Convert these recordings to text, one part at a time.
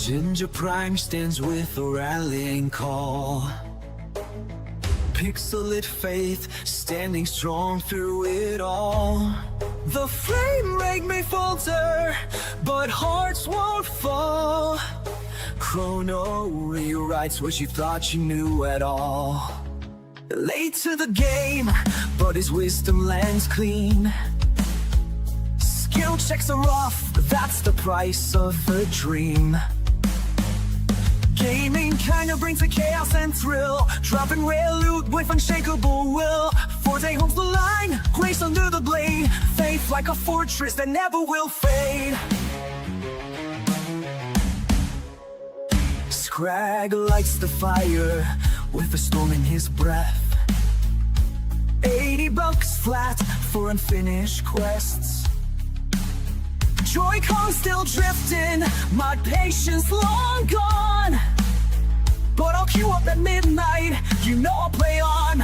Ginger Prime stands with a rallying call. Pixelit faith standing strong through it all. The frame rate may falter, but hearts won't fall. Chrono rewrites what you thought you knew at all. Late to the game, but his wisdom lands clean. Skill checks are off, that's the price of a dream. Gaming kinda brings a chaos and thrill. Dropping rare loot with unshakable will. Forte holds the line, grace under the blade. Faith like a fortress that never will fade. Scrag lights the fire with a storm in his breath. $80 flat for unfinished quests. Joy-Con still drifting, my patience long gone. But I'll queue up at midnight, you know I'll play on.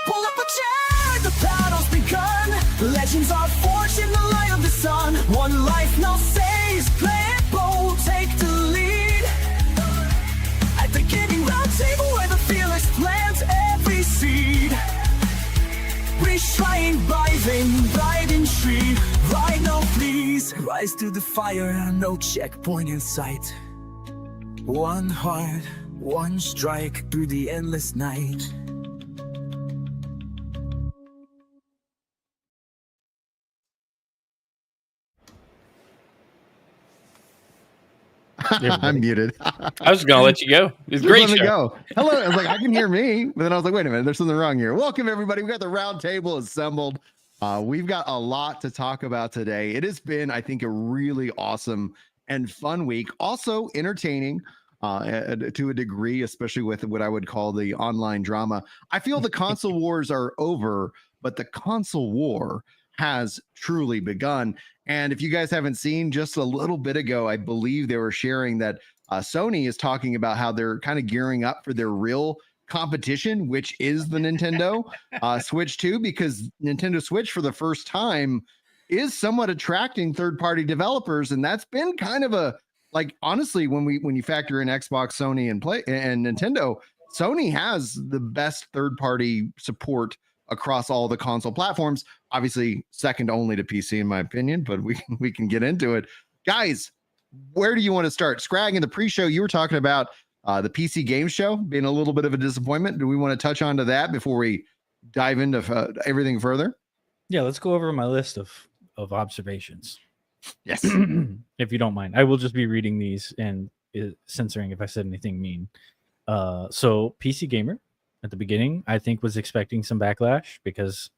Pull up a chair, the battle's begun. Legends are forged in the light of the sun. One life now saves, play it bold, take the lead. At the gaming roundtable where the fearless plant every seed. Retrying, riding tree. Ride now please, rise through the fire, no checkpoint in sight. One heart, one strike through the endless night. I'm muted. I was gonna let you go. It's great. Let me go. Hello. I was like, I can hear me, but then I was like, wait a minute, there's something wrong here. Welcome everybody. We got the round table assembled. We've got a lot to talk about today. It has been, I think, a really awesome and fun week. Also entertaining to a degree, especially with what I would call the online drama. I feel the console wars are over, but the console war has truly begun. And if you guys haven't seen, just a little bit ago, I believe they were sharing that Sony is talking about how they're kind of gearing up for their real competition, which is the Nintendo Switch 2, because Nintendo Switch for the first time is somewhat attracting third-party developers. And that's been kind of a, like, honestly, when you factor in Xbox, Sony, and Nintendo, Sony has the best third-party support across all the console platforms. Obviously, second only to PC, in my opinion, but we can get into it. Guys, where do you want to start? Scrag, in the pre-show, you were talking about the PC game show being a little bit of a disappointment. Do we want to touch on to that before we dive into everything further? Yeah, let's go over my list of observations. Yes. If you don't mind. I will just be reading these and censoring if I said anything mean. So PC Gamer at the beginning, I think, was expecting some backlash because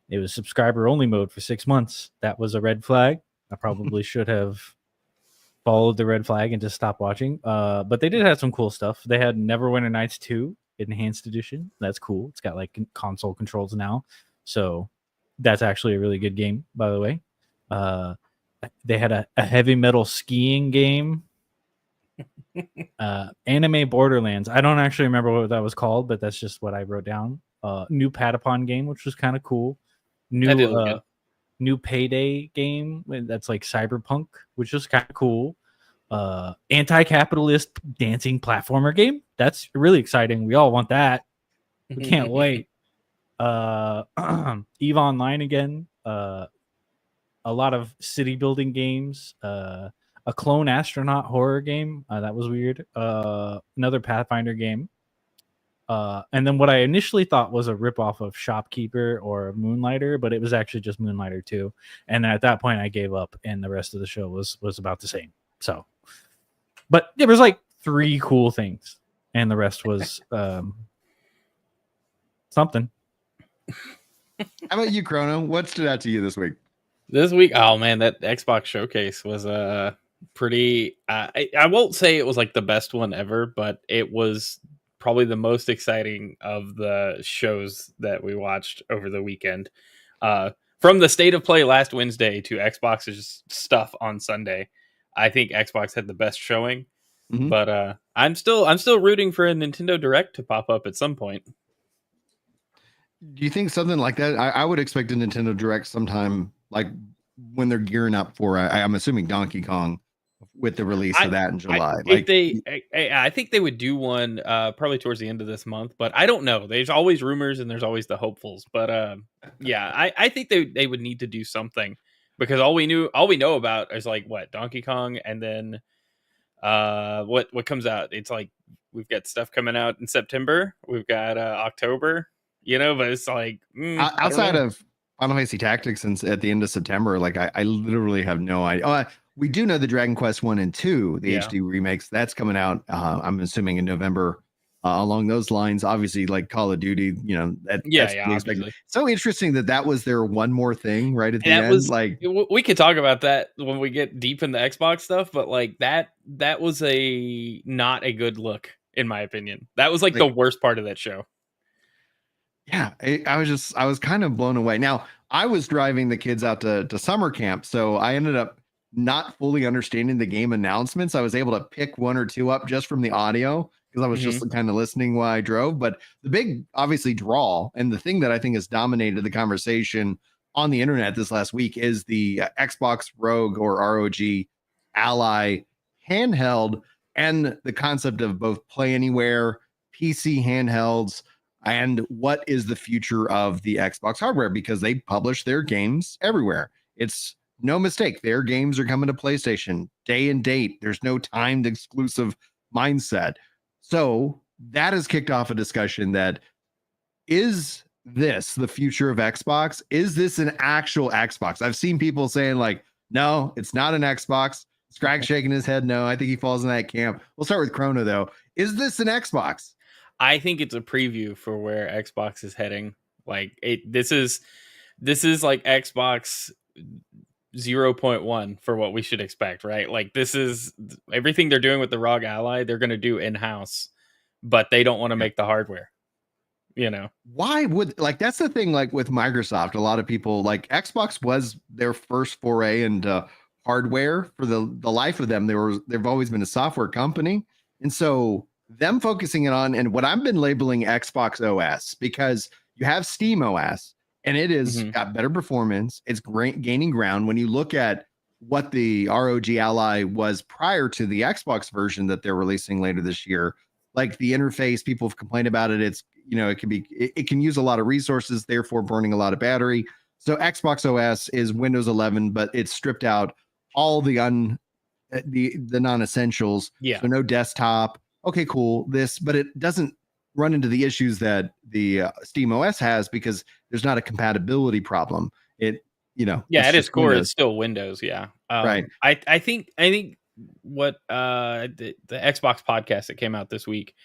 it was subscriber only mode for 6 months. That was a red flag. I probably should have followed the red flag and just stopped watching. But they did have some cool stuff. They had Neverwinter Nights 2 Enhanced Edition. That's cool. It's got like console controls now. So that's actually a really good game, by the way. They had a heavy metal skiing game. Anime Borderlands. I don't actually remember what that was called, but that's just what I wrote down. New Patapon game, which was kind of cool. New Payday game that's like Cyberpunk, which is kind of cool. Anti-capitalist dancing platformer game. That's really exciting. We all want that. We can't wait. EVE Online again. A lot of city building games. A clone astronaut horror game. That was weird. Another Pathfinder game. And then what I initially thought was a ripoff of Shopkeeper or Moonlighter, but it was actually just Moonlighter 2. And at that point I gave up, and the rest of the show was about the same. So, but there was like 3 cool things, and the rest was something. How about you, Chrono? What stood out to you this week? This week, oh man, that Xbox showcase was pretty. I won't say it was like the best one ever, but it was probably the most exciting of the shows that we watched over the weekend. From the state of play last Wednesday to Xbox's stuff on Sunday, I think Xbox had the best showing. Mm-hmm. But I'm still rooting for a Nintendo Direct to pop up at some point. Do you think something like that? I would expect a Nintendo Direct sometime, like when they're gearing up for, I'm assuming Donkey Kong, with the release of that in July. I think they would do one probably towards the end of this month, but I don't know. There's always rumors and there's always the hopefuls. But yeah, I think they would need to do something, because all we know about is like what Donkey Kong, and then what comes out. It's like we've got stuff coming out in September. We've got October, but it's like outside of Final Fantasy Tactics since at the end of September, like I literally have no idea. We do know the Dragon Quest 1 and 2, the HD remakes, that's coming out. I'm assuming in November. Along those lines, obviously, like Call of Duty, that's obviously. So interesting that was their one more thing right at the end. Like we could talk about that when we get deep in the Xbox stuff, but like that was not a good look in my opinion. That was like the worst part of that show. Yeah, I was kind of blown away. Now I was driving the kids out to summer camp, so I ended up not fully understanding the game announcements. I was able to pick one or two up just from the audio, because I was just kind of listening while I drove. But the big, obviously, draw, and the thing that I think has dominated the conversation on the internet this last week is the Xbox Rogue or ROG Ally handheld, and the concept of both play anywhere, PC handhelds, and what is the future of the Xbox hardware, because they publish their games everywhere. It's no mistake. Their games are coming to PlayStation day and date. There's no timed exclusive mindset. So that has kicked off a discussion that, is this the future of Xbox? Is this an actual Xbox? I've seen people saying like, no, it's not an Xbox. Scrag shaking his head. No, I think he falls in that camp. We'll start with Chrono though. Is this an Xbox? I think it's a preview for where Xbox is heading. Like this is like Xbox 0.1 for what we should expect, right? Like this is everything they're doing with the ROG Ally, they're going to do in-house, but they don't want to make the hardware. Why would, like, that's the thing, like with Microsoft, a lot of people, like Xbox was their first foray into hardware. For the life of them, they've always been a software company. And so them focusing it on, and what I've been labeling Xbox OS, because you have Steam OS, and it is got better performance. It's great, gaining ground. When you look at what the ROG Ally was prior to the Xbox version that they're releasing later this year, like the interface, people have complained about it. It's, it can use a lot of resources, therefore burning a lot of battery. So Xbox OS is Windows 11, but it's stripped out all the non-essentials. Yeah. So no desktop. Okay, cool. But it doesn't run into the issues that the Steam OS has, because there's not a compatibility problem. At its core, Windows. It's still Windows. Yeah. Right. I think what the Xbox podcast that came out this week,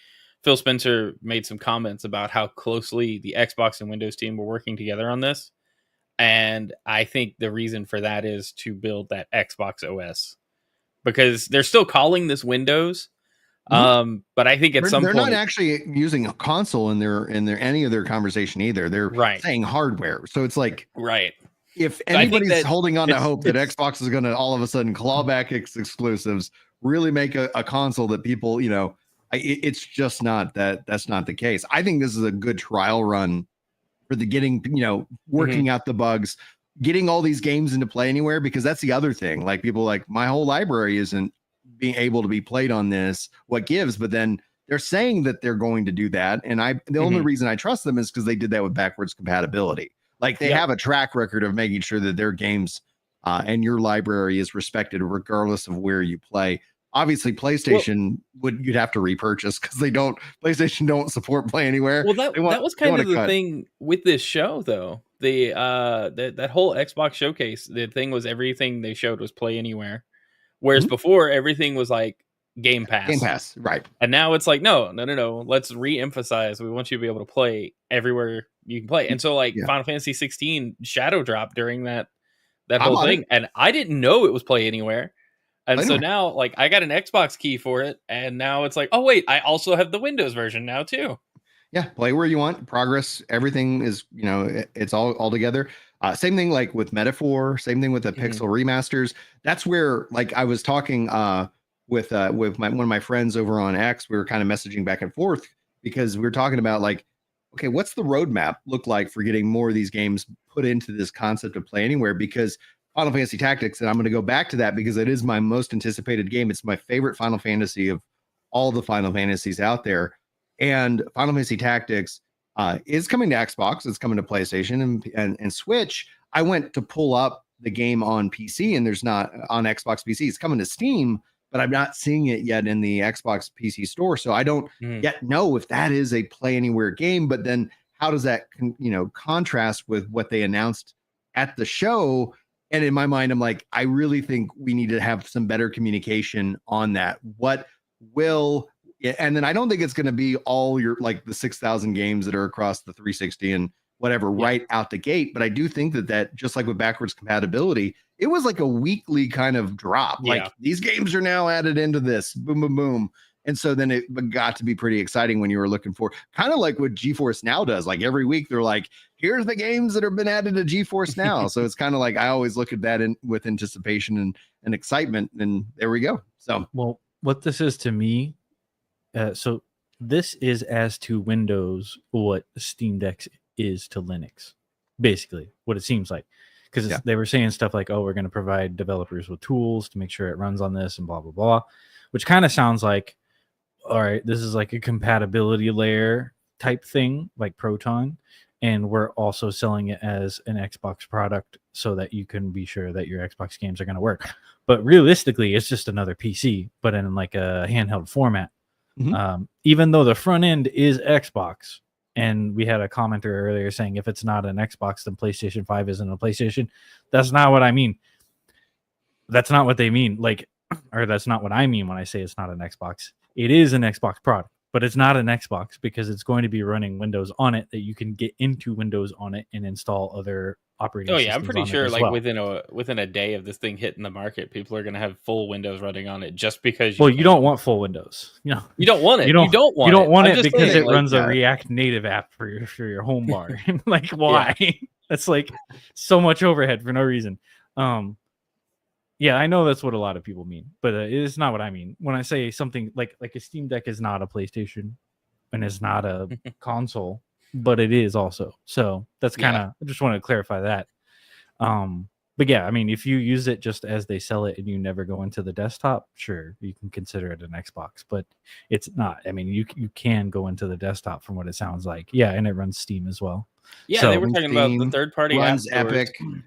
Phil Spencer made some comments about how closely the Xbox and Windows team were working together on this. And I think the reason for that is to build that Xbox OS, because they're still calling this Windows. But I think at some point they're not actually using a console in their any of their conversation either. They're saying hardware. So it's like, if anybody's holding on to hope that Xbox is going to all of a sudden claw back its exclusives, really make a console that people, it's just not that's not the case. I think this is a good trial run for the getting, working out the bugs, getting all these games into Play Anywhere, because that's the other thing. Like people like, my whole library isn't being able to be played on this, what gives? But then they're saying that they're going to do that. And the only reason I trust them is because they did that with backwards compatibility. Like they have a track record of making sure that their games and your library is respected regardless of where you play. Obviously, PlayStation you'd have to repurchase, because PlayStation don't support Play Anywhere. Well, that was kind of the thing with this show, though. That whole Xbox showcase, the thing was everything they showed was Play Anywhere, whereas before everything was like Game Pass. Game Pass, right? And now it's like no. Let's re-emphasize. We want you to be able to play everywhere you can play. And so, like Final Fantasy 16 Shadow dropped during that whole thing, and I didn't know it was Play Anywhere. And so now, like, I got an Xbox key for it, and now it's like, oh wait, I also have the Windows version now too. Yeah, play where you want. Progress, everything is, it's all together. Same thing like with Metaphor. Same thing with the Pixel remasters. That's where, like, I was talking with one of my friends over on X. We were kind of messaging back and forth, because we were talking about like, okay, what's the roadmap look like for getting more of these games put into this concept of Play Anywhere? Because Final Fantasy Tactics, and I'm going to go back to that because it is my most anticipated game. It's my favorite Final Fantasy of all the Final Fantasies out there. And Final Fantasy Tactics is coming to Xbox. It's coming to PlayStation and Switch. I went to pull up the game on PC, and there's not on Xbox PC. It's coming to Steam, but I'm not seeing it yet in the Xbox PC store. So I don't yet know if that is a Play Anywhere game. But then how does that contrast with what they announced at the show? And in my mind, I'm like, I really think we need to have some better communication on that. What will, and then I don't think it's going to be all your, like the 6,000 games that are across the 360 and whatever right out the gate. But I do think that just like with backwards compatibility, it was like a weekly kind of drop. Like these games are now added into this, boom, boom, boom. And so then it got to be pretty exciting when you were looking for, kind of like what GeForce Now does. Like every week they're like, here's the games that have been added to GeForce Now. So it's kind of like, I always look at that with anticipation and excitement. And there we go. So, well, what this is to me, so this is as to Windows what Steam Deck is to Linux, basically what it seems like. Because they were saying stuff like, oh, we're going to provide developers with tools to make sure it runs on this and blah, blah, blah, which kind of sounds like, all right, this is like a compatibility layer type thing, like Proton. And we're also selling it as an Xbox product so that you can be sure that your Xbox games are going to work. But realistically, it's just another PC, but in like a handheld format. Even though the front end is Xbox, and we had a commenter earlier saying if it's not an Xbox, then PlayStation 5 isn't a PlayStation. That's not what I mean. That's not what they mean. Like, or that's not what I mean when I say it's not an Xbox. It is an Xbox product, but it's not an Xbox because it's going to be running Windows on it that you can get into Windows on it and install other operating systems. I'm pretty sure like within a day of this thing hitting the market, people are going to have full Windows running on it just because you don't want full Windows. You don't want it. You don't want it because it runs a React Native app for your home bar. Like why? That's like so much overhead for no reason. Yeah, I know that's what a lot of people mean, but it is not what I mean. When I say something like a Steam Deck is not a PlayStation and it's not a console, but it is also. So that's kind of, I just want to clarify that. But yeah, I mean, if you use it just as they sell it and you never go into the desktop, sure, you can consider it an Xbox, but it's not. I mean, you can go into the desktop from what it sounds like. Yeah, and it runs Steam as well. Yeah, so they were talking about the third-party runs app stores. Epic.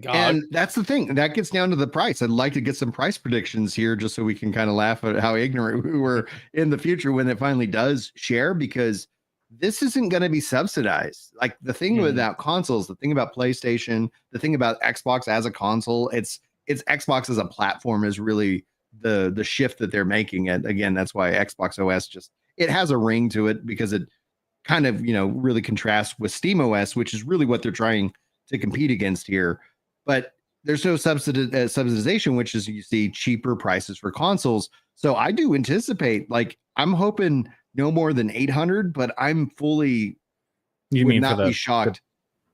And that's the thing that gets down to the price. I'd like to get some price predictions here just so we can kind of laugh at how ignorant we were in the future when it finally does share, because this isn't going to be subsidized. Like the thing about consoles, the thing about PlayStation, the thing about Xbox as a console, it's Xbox as a platform is really the shift that they're making. And again, that's why Xbox OS it has a ring to it because it kind of, really contrasts with Steam OS, which is really what they're trying to compete against here. But there's no subsidization, which is you see cheaper prices for consoles. So I do anticipate, like, I'm hoping no more than 800, but I'm fully would not be shocked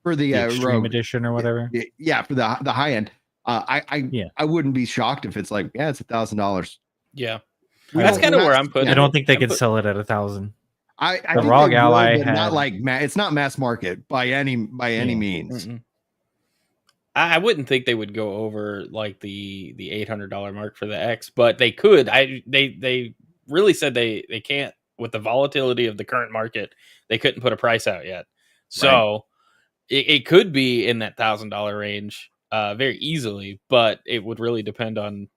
for the Extreme Rogue edition or whatever. Yeah, for the high end. I wouldn't be shocked if it's like, it's $1,000. Yeah, that's kind of where I'm putting. I don't think they could sell it at 1,000. I the think ROG they Ally would, but not like it's not mass market by any means. I wouldn't think they would go over like the $800 mark for the X, but they could. They really said they can't with the volatility of the current market. They couldn't put a price out yet, so it could be in that $1,000 range very easily. But it would really depend on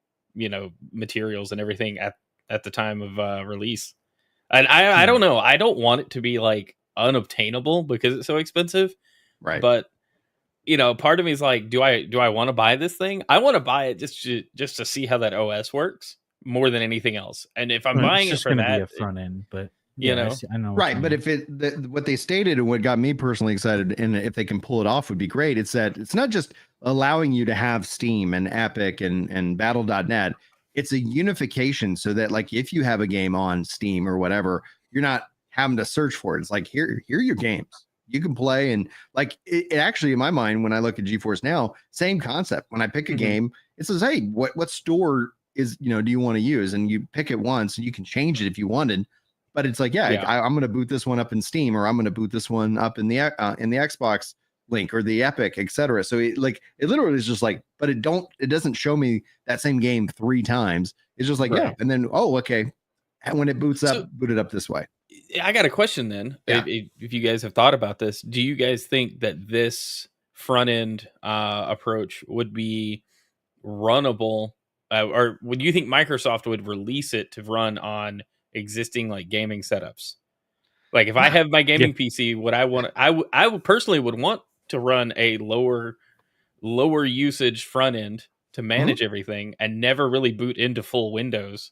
materials and everything at the time of release. And I don't know. I don't want it to be like unobtainable because it's so expensive. Right. But part of me is like, do I want to buy this thing? I want to buy it just to see how that OS works more than anything else. And if I'm buying it for that, be a front end, but I know. Right. But if what they stated and what got me personally excited, and if they can pull it off would be great. It's that it's not just allowing you to have Steam and Epic and Battle.net. It's a unification so that like if you have a game on Steam or whatever, you're not having to search for it. It's like here are your games. You can play, and like it actually in my mind when I look at GeForce Now, same concept. When I pick a game, it says, "Hey, what store is do you want to use?" And you pick it once, and you can change it if you wanted. But it's like, I'm going to boot this one up in Steam, or I'm going to boot this one up in the Xbox. link or the Epic, etc. So it literally is just like, but it doesn't show me that same game 3 times. It's just like, yeah, Right. and then okay, and when it boots up, So- boot it up this way. I got a question then. Yeah. If you guys have thought about this, do you guys think that this front end approach would be runnable, or would you think Microsoft would release it to run on existing like gaming setups? Like if I have my gaming PC, what I want, I would personally would want to run a lower usage front end to manage everything and never really boot into full Windows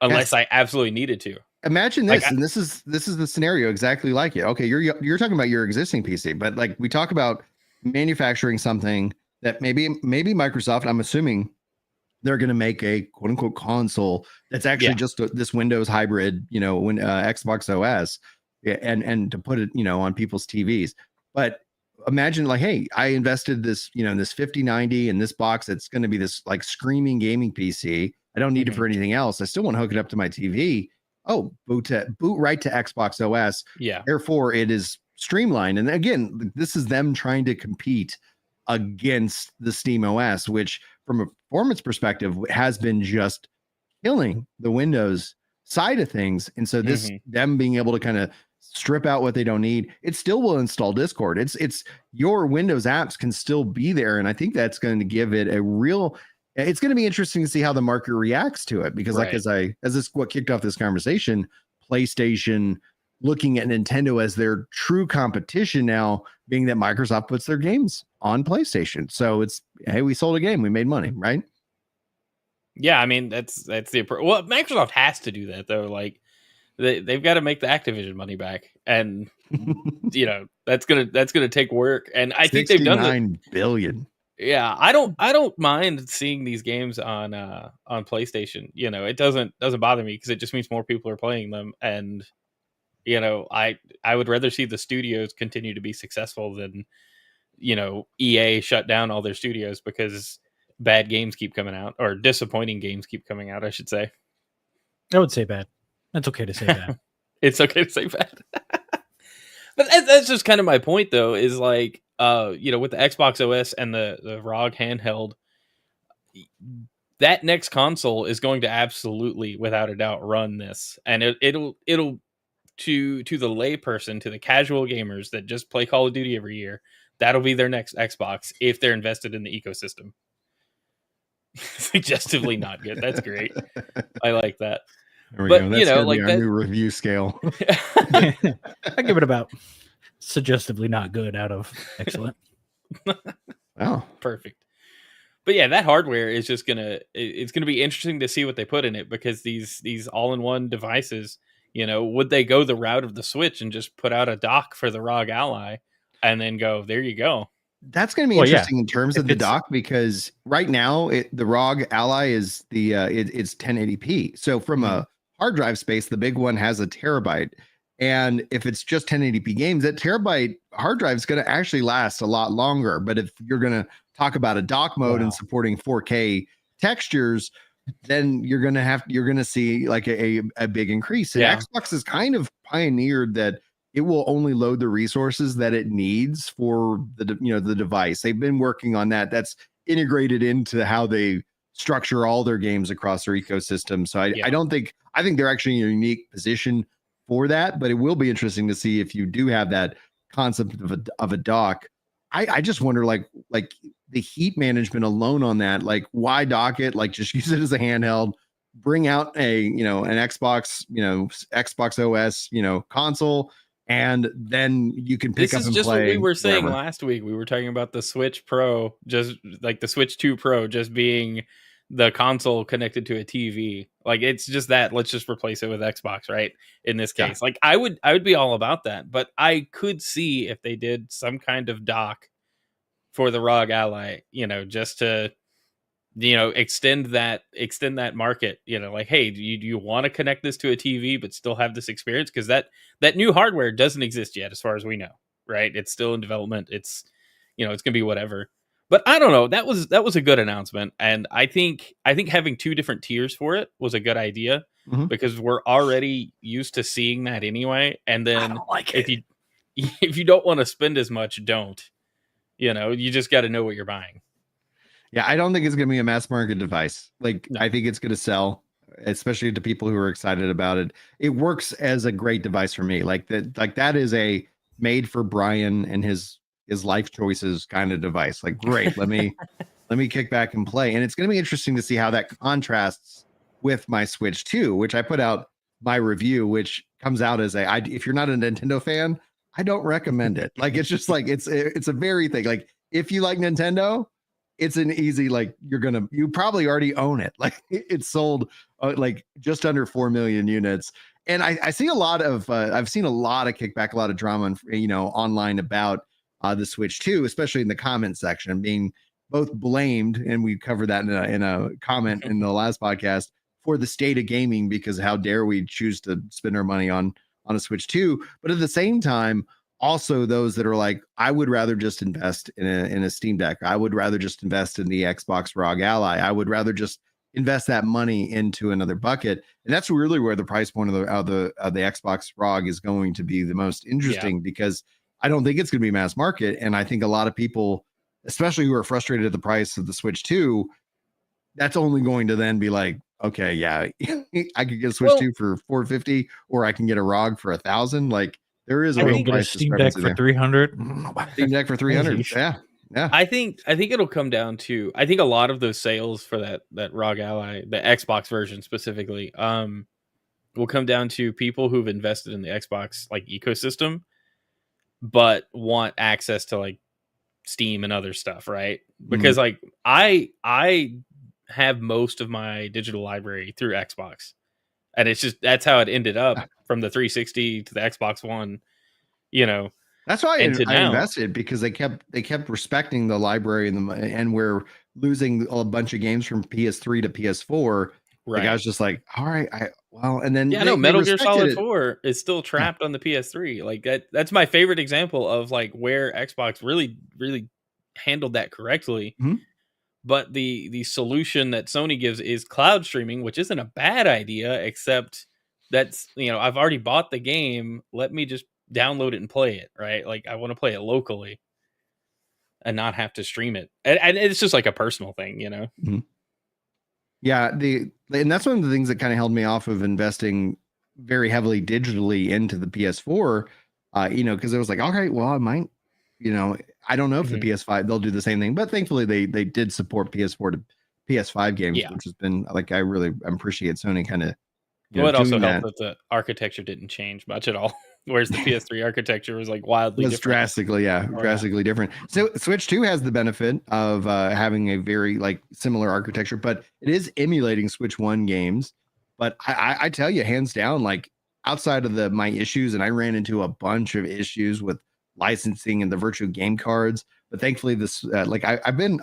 unless I absolutely needed to. Imagine this, and this is the scenario exactly like it. Okay, you're talking about your existing PC, but like we talk about manufacturing something that maybe Microsoft, I'm assuming they're going to make a quote unquote console that's actually just this Windows hybrid, when Xbox OS, and to put it, on people's TVs. But imagine like, hey, I invested this, this 5090 in this box that's going to be this like screaming gaming PC. I don't need it for anything else. I still want to hook it up to my TV. Oh, boot right to Xbox OS. Yeah. Therefore, it is streamlined. And again, this is them trying to compete against the Steam OS, which from a performance perspective has been just killing the Windows side of things. And so this them being able to kind of strip out what they don't need, it still will install Discord. It's your Windows apps can still be there. And I think that's going to give it a real, it's going to be interesting to see how the market reacts to it, because like as this what kicked off this conversation, PlayStation looking at Nintendo as their true competition now, being that Microsoft puts their games on PlayStation. So it's, hey, we sold a game, we made money, right? Yeah, I mean that's the approach. Well, Microsoft has to do that though. Like they've got to make the Activision money back, and that's gonna take work. And I think they've done $69 billion. Yeah, I don't mind seeing these games on PlayStation. It doesn't bother me because it just means more people are playing them, and I would rather see the studios continue to be successful than EA shut down all their studios because bad games keep coming out, or disappointing games keep coming out, I should say. I would say bad. That's okay to say bad. It's okay to say bad. But that's just kind of my point, though, is like, with the Xbox OS and the ROG handheld, that next console is going to absolutely, without a doubt, run this, and it'll to the layperson, to the casual gamers that just play Call of Duty every year, that'll be their next Xbox if they're invested in the ecosystem. Suggestively not good. That's great. I like that. There we go. That's like our new review scale. I give it about suggestively not good out of excellent. Oh, perfect. But yeah, that hardware is just it's gonna be interesting to see what they put in it, because these all-in-one devices, would they go the route of the Switch and just put out a dock for the ROG Ally and then go, there you go? That's going to be interesting in terms of the dock, because right now the ROG Ally is it's 1080p. So from a hard drive space, the big one has a terabyte. And if it's just 1080p games, that terabyte hard drive is going to actually last a lot longer. But if you're going to talk about a dock mode and supporting 4K textures, then you're going to see like a big increase. And Xbox has kind of pioneered that it will only load the resources that it needs for the device. They've been working on that. That's integrated into how they structure all their games across their ecosystem. So I think they're actually in a unique position for that, but it will be interesting to see if you do have that concept of a dock. I just wonder, like the heat management alone on that, like why dock it? Like just use it as a handheld, bring out an Xbox, Xbox OS, console, and then you can pick up and play. This is just what we were saying last week. We were talking about the Switch Pro, just like the Switch 2 Pro, just being the console connected to a TV. Like it's just that. Let's just replace it with Xbox, right? In this case, like I would be all about that. But I could see if they did some kind of dock for the ROG Ally, just to extend that market, like, hey, do you want to connect this to a TV but still have this experience? Because that new hardware doesn't exist yet, as far as we know, right? It's still in development. It's it's gonna be whatever. But I don't know. That was a good announcement, and I think having 2 different tiers for it was a good idea, because we're already used to seeing that anyway. And then if you don't want to spend as much, don't. You just got to know what you're buying. Yeah, I don't think it's going to be a mass market device. Like, No. I think it's going to sell, especially to people who are excited about it. It works as a great device for me. Like that is a made for Brian and his life choices kind of device. Like, great, let me kick back and play. And it's going to be interesting to see how that contrasts with my Switch 2, which I put out my review, which comes out as if you're not a Nintendo fan, I don't recommend it. Like, it's just like it's a very thing. Like, if you like Nintendo, it's an easy, like, you probably already own it. Like, it's sold like just under 4 million units. And I see a lot of I've seen a lot of kickback, a lot of drama, online about the Switch 2, especially in the comment section, being both blamed, and we covered that in a comment in the last podcast, for the state of gaming, because how dare we choose to spend our money on a Switch 2. But at the same time, also those that are like, I would rather just invest in a Steam Deck. I would rather just invest in the Xbox ROG Ally. I would rather just invest that money into another bucket. And that's really where the price point of the Xbox ROG is going to be the most interesting, because I don't think it's going to be mass market. And I think a lot of people, especially who are frustrated at the price of the Switch 2, that's only going to then be like, okay, yeah, I could get a Switch 2 for $450, or I can get a ROG for $1,000. Like, there is a real price Steam Deck for $300. Steam Deck for $300. Yeah. I think it'll come down to, I think a lot of those sales for that ROG Ally, the Xbox version specifically, will come down to people who've invested in the Xbox like ecosystem, but want access to like Steam and other stuff, right? Because like I have most of my digital library through Xbox, and it's just, that's how it ended up from the 360 to the Xbox One. That's why I invested, because they kept respecting the library, and we're losing a bunch of games from PS3 to PS4. Right. Like, I was just like, all right, and then Metal Gear Solid 4 is still trapped on the PS3. Like, that's my favorite example of like where Xbox really, really handled that correctly. But the solution that Sony gives is cloud streaming, which isn't a bad idea, except that's, I've already bought the game. Let me just download it and play it, right? Like, I want to play it locally and not have to stream it. And it's just like a personal thing, Yeah, and that's one of the things that kind of held me off of investing very heavily digitally into the PS4, because it was like, all right, well, I might, I don't know if the PS5 they'll do the same thing, but thankfully they did support PS4 to PS5 games, which has been like, I really appreciate Sony kind of. Well, it also helped that the architecture didn't change much at all. Whereas the PS3 architecture was like wildly different. Drastically different. So Switch 2 has the benefit of having a very like similar architecture, but it is emulating Switch 1 games. But I tell you, hands down, like, outside of my issues, and I ran into a bunch of issues with licensing and the virtual game cards, but thankfully this I spent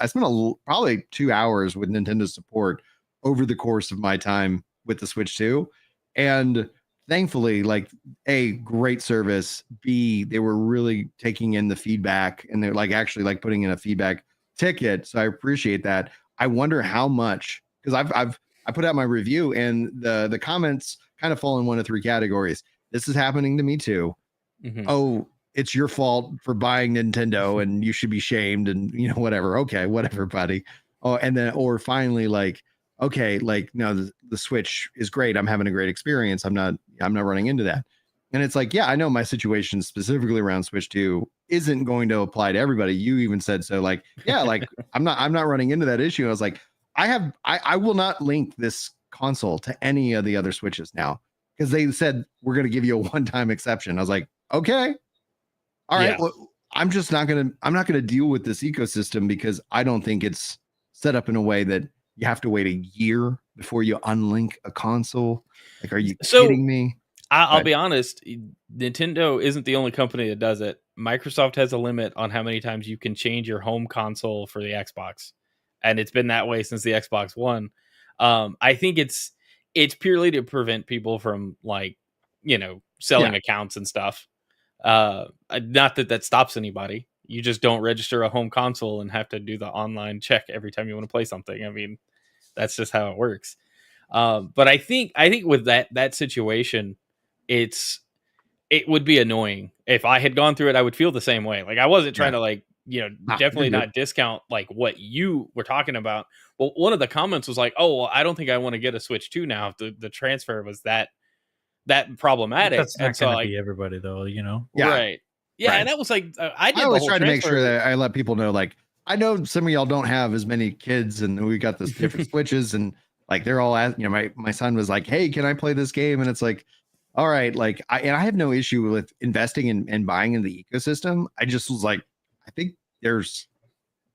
probably 2 hours with Nintendo support over the course of my time with the Switch 2, and thankfully, like, A, great service, B, they were really taking in the feedback, and they're like actually like putting in a feedback ticket, so I appreciate that. I wonder how much, because I put out my review, and the comments kind of fall in one of three categories. This is happening to me too. Oh, it's your fault for buying Nintendo, and you should be shamed, and whatever. Okay, whatever, buddy. Oh, and then, or finally, like, okay, like, no, the Switch is great. I'm having a great experience. I'm not running into that. And it's like, yeah, I know my situation specifically around Switch 2 isn't going to apply to everybody. You even said so. Like, yeah, like, I'm not running into that issue. I was like, I will not link this console to any of the other Switches now, because they said we're going to give you a one-time exception. I was like, okay, all right. Well, I'm not going to deal with this ecosystem, because I don't think it's set up in a way that you have to wait a year before you unlink a console. Like, are you kidding me? I'll be honest, Nintendo isn't the only company that does it. Microsoft has a limit on how many times you can change your home console for the Xbox, and it's been that way since the Xbox One. I think it's purely to prevent people from, like, selling accounts and stuff. Not that stops anybody. You just don't register a home console and have to do the online check every time you want to play something. I mean, that's just how it works. But I think with that situation, it would be annoying. If I had gone through it, I would feel the same way. Like, I wasn't trying to like definitely you're good. not discount like what you were talking about. Well, one of the comments was like, "Oh, well, I don't think I want to get a Switch 2 now if the transfer was that But problematic." that's And not so going to like, be everybody, though. Yeah, right. Yeah, right. and that was like I I did the always whole try to make sure transfer. that I let people know, like, I know some of y'all don't have as many kids, and we got this different switches, and like they're all my son was like, "Hey, can I play this game?" And it's like, all right, like I have no issue with investing in and buying in the ecosystem. I just was like, I think there's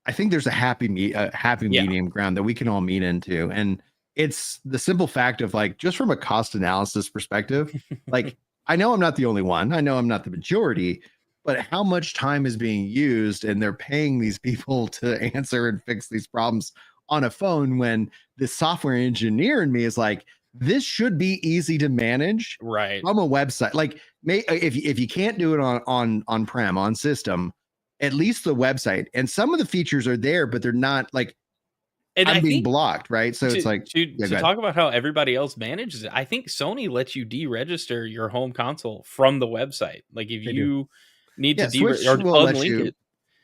a happy Yeah. medium ground that we can all meet into. And it's the simple fact of like, just from a cost analysis perspective, like I know I'm not the only one. I know I'm not the majority, but how much time is being used and they're paying these people to answer and fix these problems on a phone when the software engineer in me is like, this should be easy to manage Right. from a website. Like, if you can't do it on prem on system, at least the website. And some of the features are there, but they're not like And I'm I being think blocked, right? So it's like, to yeah, go ahead. talk about how everybody else manages it, I think Sony lets you deregister your home console from the website. Like if They do. you need to Yeah, Switch or will let unlink you. it.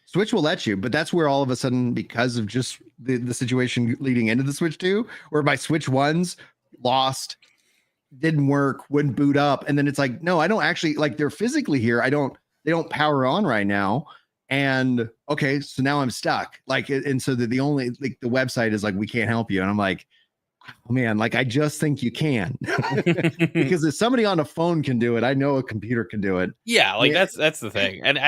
Switch will let you, but that's where all of a sudden, because of just the situation leading into the Switch 2, where my Switch 1s lost, didn't work, wouldn't boot up. And then it's like, no, I don't actually like they're physically here. They don't power on right now. And okay, so now I'm stuck. Like, and so the only like the website is like, we can't help you. And I'm like, oh man, like I just think you can. Because if somebody on a phone can do it, I know a computer can do it. Yeah, like Yeah. that's the thing. And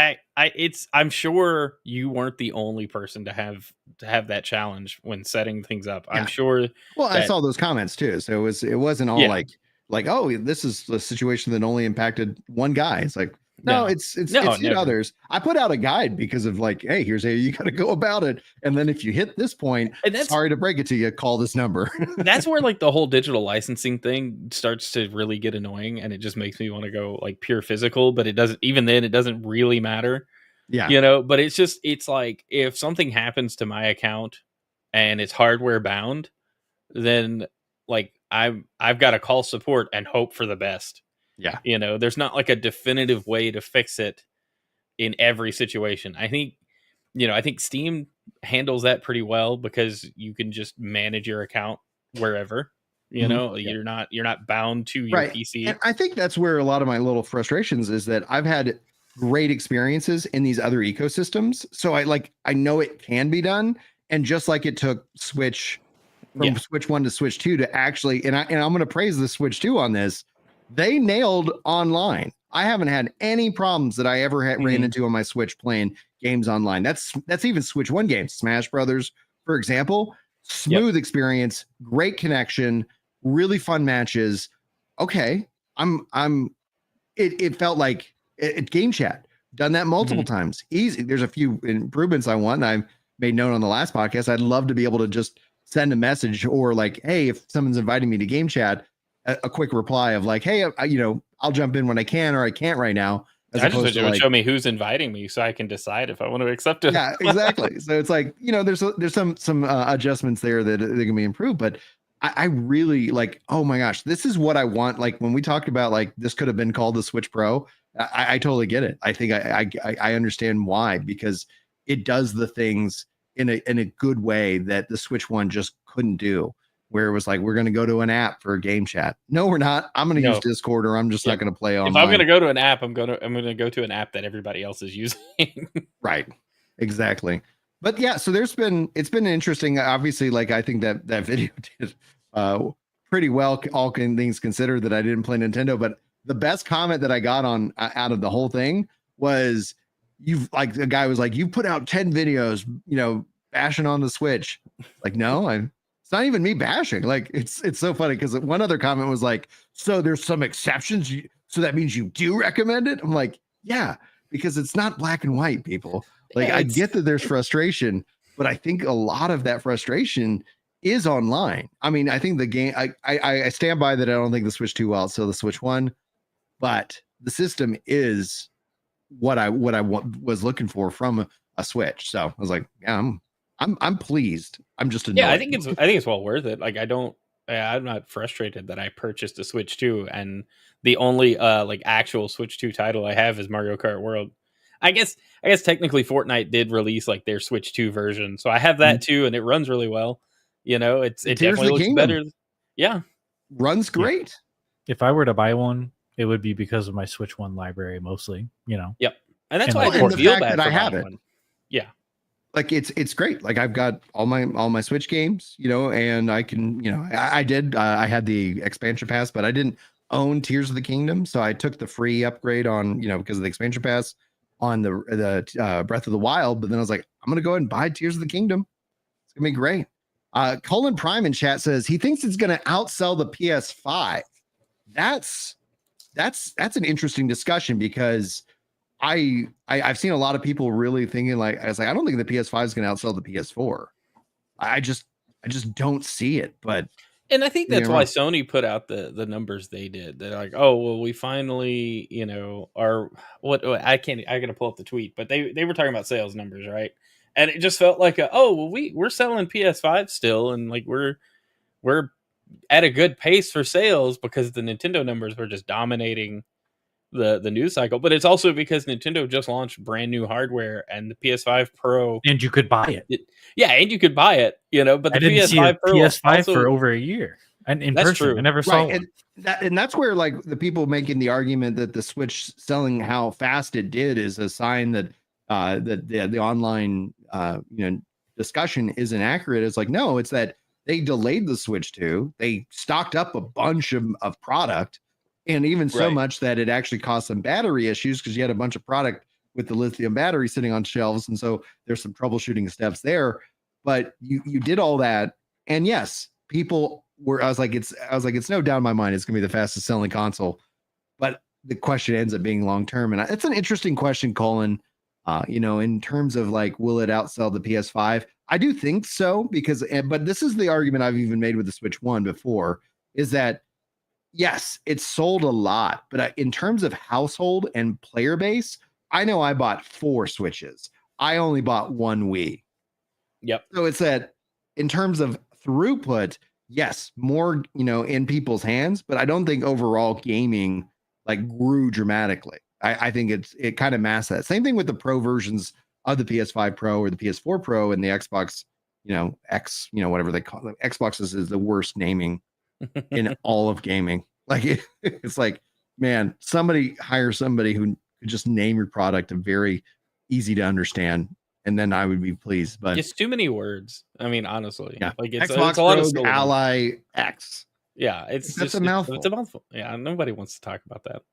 I'm sure you weren't the only person to have that challenge when setting things up. Yeah. I'm sure Well, I that saw those comments too. So it wasn't all yeah. like, oh, this is a situation that only impacted one guy. It's like, no, No. it's No, hit never. others. I put out a guide because of like, hey, here's how you got to go about it. And then if you hit this point, And that's sorry to break it to you, call this number. that's where like the whole digital licensing thing starts to really get annoying, and it just makes me want to go like pure physical, but it doesn't, even then it doesn't really matter, Yeah. but it's like if something happens to my account and it's hardware bound, then like I've got to call support and hope for the best. Yeah. There's not like a definitive way to fix it in every situation. I think Steam handles that pretty well because you can just manage your account wherever. Mhm. You're not bound to your Right. PC. And I think that's where a lot of my little frustrations is that I've had great experiences in these other ecosystems. So I know it can be done. And just like it took Switch from Yeah. Switch 1 to Switch 2 to actually, and I'm going to praise the Switch 2 on this. They nailed online. I haven't had any problems that I ever ran into on my Switch playing games online. That's even Switch 1 games, Smash Brothers, for example. Smooth experience, great connection, really fun matches. Okay, it felt like it game chat. Done that multiple times. Easy. There's a few improvements I want. I made note on the last podcast. I'd love to be able to just send a message or like, hey, if someone's inviting me to game chat, a quick reply of like, hey, I'll jump in when I can or I can't right now. As I just opposed wish to it would like, show me who's inviting me so I can decide if I want to accept it. yeah, exactly. So it's like, there's some adjustments there that they can be improved, but I really like, oh my gosh, this is what I want. Like when we talked about like this could have been called the Switch Pro, I totally get it. I think I understand why, because it does the things in a good way that the Switch One just couldn't do. Where it was like, we're going to go to an app for a game chat. No, we're not. I'm going to use Discord, or I'm just not going to play online. If I'm going to go to an app, I'm going to go to an app that everybody else is using. Right. Exactly. But yeah, so it's been interesting. Obviously, like I think that video did pretty well, all things considered, that I didn't play Nintendo. But the best comment that I got on out of the whole thing was, the guy was like, you put out 10 videos, bashing on the Switch. Like, no, it's not even me bashing. Like, it's so funny because one other comment was like, so there's some exceptions, so that means you do recommend it. I'm like, yeah, because it's not black and white, people. Like, I get that there's frustration, but I think a lot of that frustration is online. I mean, I think the game, I stand by that. I don't think the Switch 2 well, so the Switch 1, but the system is what I was looking for from a Switch. So I was like, yeah, I'm pleased. I'm just annoyed. Yeah, I think it's well worth it. Like I'm not frustrated that I purchased a Switch 2 and the only like actual Switch 2 title I have is Mario Kart World. I guess technically Fortnite did release like their Switch 2 version, so I have that too, and it runs really well. You know, it Tears of definitely the looks Kingdom. better. Yeah, Runs great. If I were to buy one, it would be because of my Switch One library mostly. You know. yep, and that's And why I like didn't the feel fact bad that for I have buying it. one. Yeah, Like it's great. Like I've got all my Switch games, you know, and I can, you know, I had the expansion pass, but I didn't own Tears of the Kingdom, so I took the free upgrade on, you know, because of the expansion pass on the Breath of the Wild. But then I was like, I'm gonna go ahead and buy Tears of the Kingdom. It's gonna be great. Colin Prime in chat says he thinks it's gonna outsell the PS5. That's an interesting discussion because I've seen a lot of people really thinking like I was like I don't think the PS5 is going to outsell the PS4. I just don't see it. But and I think that's you're why wrong. Sony put out the numbers they did. They're like, oh well, we finally, you know, are what I gotta pull up the tweet, but they were talking about sales numbers, right? And it just felt like oh well, we're selling PS5 still, and like we're at a good pace for sales because the Nintendo numbers were just dominating the news cycle. But it's also because Nintendo just launched brand new hardware, and the PS5 Pro, And you could buy it. yeah, and you could buy it, you know. But the I didn't see a PS5 Pro PS5 also, for over a year, and in That's person, true. I never saw Right, one. and that's where like the people making the argument that the Switch selling how fast it did is a sign that that the online you know discussion isn't accurate. It's like no, it's that they delayed the Switch 2. They stocked up a bunch of product, and even so Right. much that it actually caused some battery issues because you had a bunch of product with the lithium battery sitting on shelves, and so there's some troubleshooting steps there. But you did all that, and yes, people were. I was like, it's no doubt in my mind it's gonna be the fastest selling console. But the question ends up being long term, and it's an interesting question, Colin. You know, in terms of like, will it outsell the PS5? I do think so because, but this is the argument I've even made with the Switch 1 before, is that yes, it's sold a lot, but in terms of household and player base, I know I bought 4 Switches. I only bought 1 Wii. Yep. So it's that in terms of throughput, yes, more, you know, in people's hands, but I don't think overall gaming like grew dramatically. I think it kind of masked that. Same thing with the pro versions of the PS5 Pro or the PS4 Pro and the Xbox, you know, X, you know, whatever they call it. Xbox is the worst naming in all of gaming. Like it's like, man, somebody hire somebody who could just name your product a very easy to understand, and then I would be pleased. But It's too many words. I mean, honestly, yeah, like it's Xbox a lot of Rogue syllables. Ally X. Yeah, it's That's just a mouthful. It's a mouthful. Yeah, nobody wants to talk about that.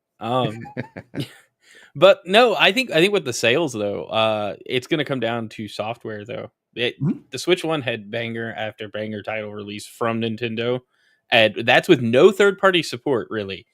But no, I think with the sales though, it's going to come down to software though. The Switch 1 had banger after banger title release from Nintendo, and that's with no third party support really,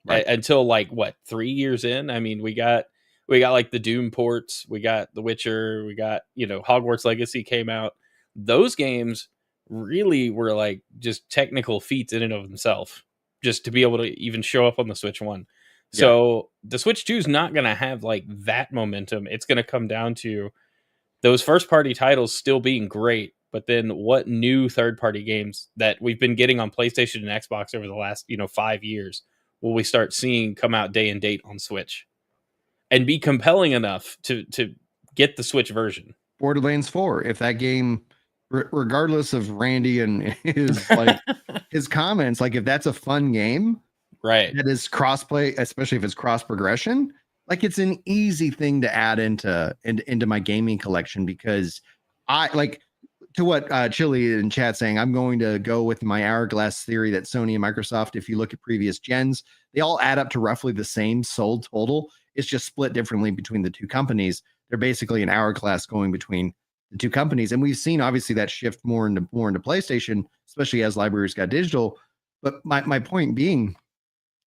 Right. until like what 3 years in. I mean, we got like the Doom ports, we got The Witcher, we got, you know, Hogwarts Legacy came out. Those games really were like just technical feats in and of themselves, just to be able to even show up on the Switch 1. So the Switch 2 is not going to have like that momentum. It's going to come down to those first party titles still being great, but then what new third party games that we've been getting on PlayStation and Xbox over the last, you know, 5 years will we start seeing come out day and date on Switch and be compelling enough to get the Switch version. Borderlands 4, if that game, regardless of Randy and his like his comments, like if that's a fun game, right, that is crossplay, especially if it's cross progression, like it's an easy thing to add into my gaming collection because I like to what Chili in chat saying, I'm going to go with my hourglass theory that Sony and Microsoft, if you look at previous gens, they all add up to roughly the same sold total. It's just split differently between the two companies. They're basically an hourglass going between the two companies. And we've seen obviously that shift more into PlayStation, especially as libraries got digital. But my point being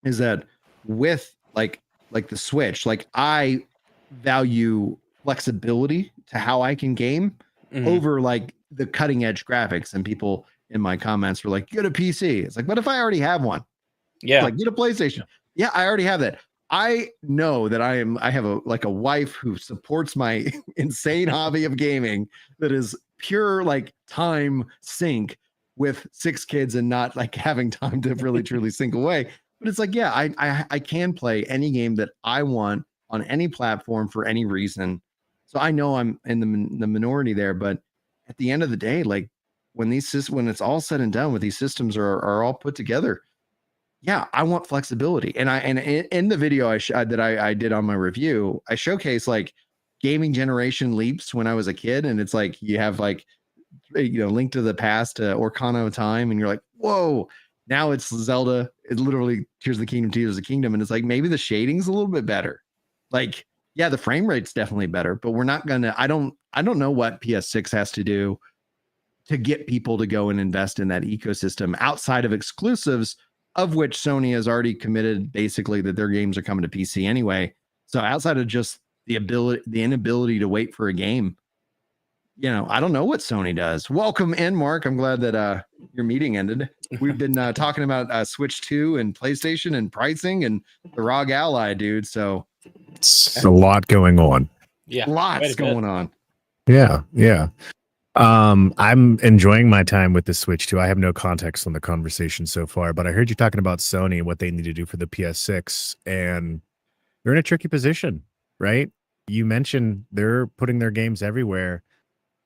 is that with like the Switch, like I value flexibility to how I can game over like the cutting edge graphics. And people in my comments were like, get a PC. It's like, what if I already have one? Yeah, Like get a PlayStation. Yeah, I already have that. I know that I have a wife who supports my insane hobby of gaming that is pure like time sync with 6 kids and not like having time to really truly sync away. But it's like, yeah, I can play any game that I want on any platform for any reason. So I know I'm in the minority there, but at the end of the day, like when it's all said and done, when these systems are all put together, yeah, I want flexibility. And in the video I did on my review, I showcase like gaming generation leaps when I was a kid, and it's like you have like Link to the Past to Ocarina of Time, and you're like, whoa, now it's Zelda. It literally Tears of the Kingdom, Tears of the Kingdom, and it's like maybe the shading's a little bit better. Like, yeah, the frame rate's definitely better, but we're not gonna. I don't know what PS6 has to do to get people to go and invest in that ecosystem outside of exclusives, of which Sony has already committed basically that their games are coming to PC anyway. So outside of just the inability to wait for a game, I don't know what Sony does. Welcome in, Mark. I'm glad that your meeting ended. We've been talking about Switch 2 and PlayStation and pricing and the ROG Ally, dude. So it's a lot going on. Yeah, lots going on. Yeah. I'm enjoying my time with the Switch 2. I have no context on the conversation so far, but I heard you talking about Sony and what they need to do for the PS6, and they're in a tricky position, right? You mentioned they're putting their games everywhere.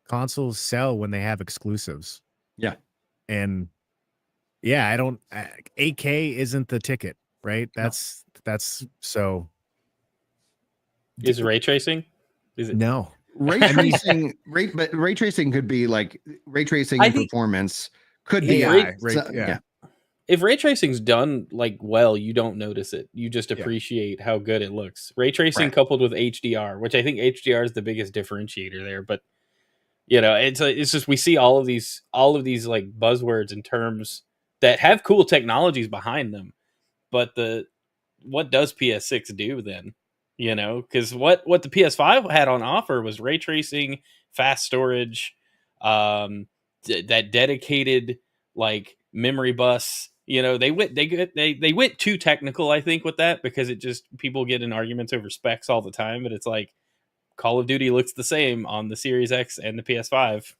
Consoles sell when they have exclusives. Yeah. And yeah, 8K isn't the ticket, right? That's so. Is ray tracing? Is it? No. Ray tracing, but ray tracing could be like ray tracing and performance could be yeah. If ray tracing's done like well, you don't notice it. You just appreciate how good it looks. Ray tracing coupled with HDR, which I think HDR is the biggest differentiator there. But it's just we see all of these like buzzwords and terms that have cool technologies behind them. But what does PS6 do then? Because what the PS5 had on offer was ray tracing, fast storage, that dedicated like memory bus. They went too technical, I think, with that, because it just people get in arguments over specs all the time. But it's like Call of Duty looks the same on the Series X and the PS5.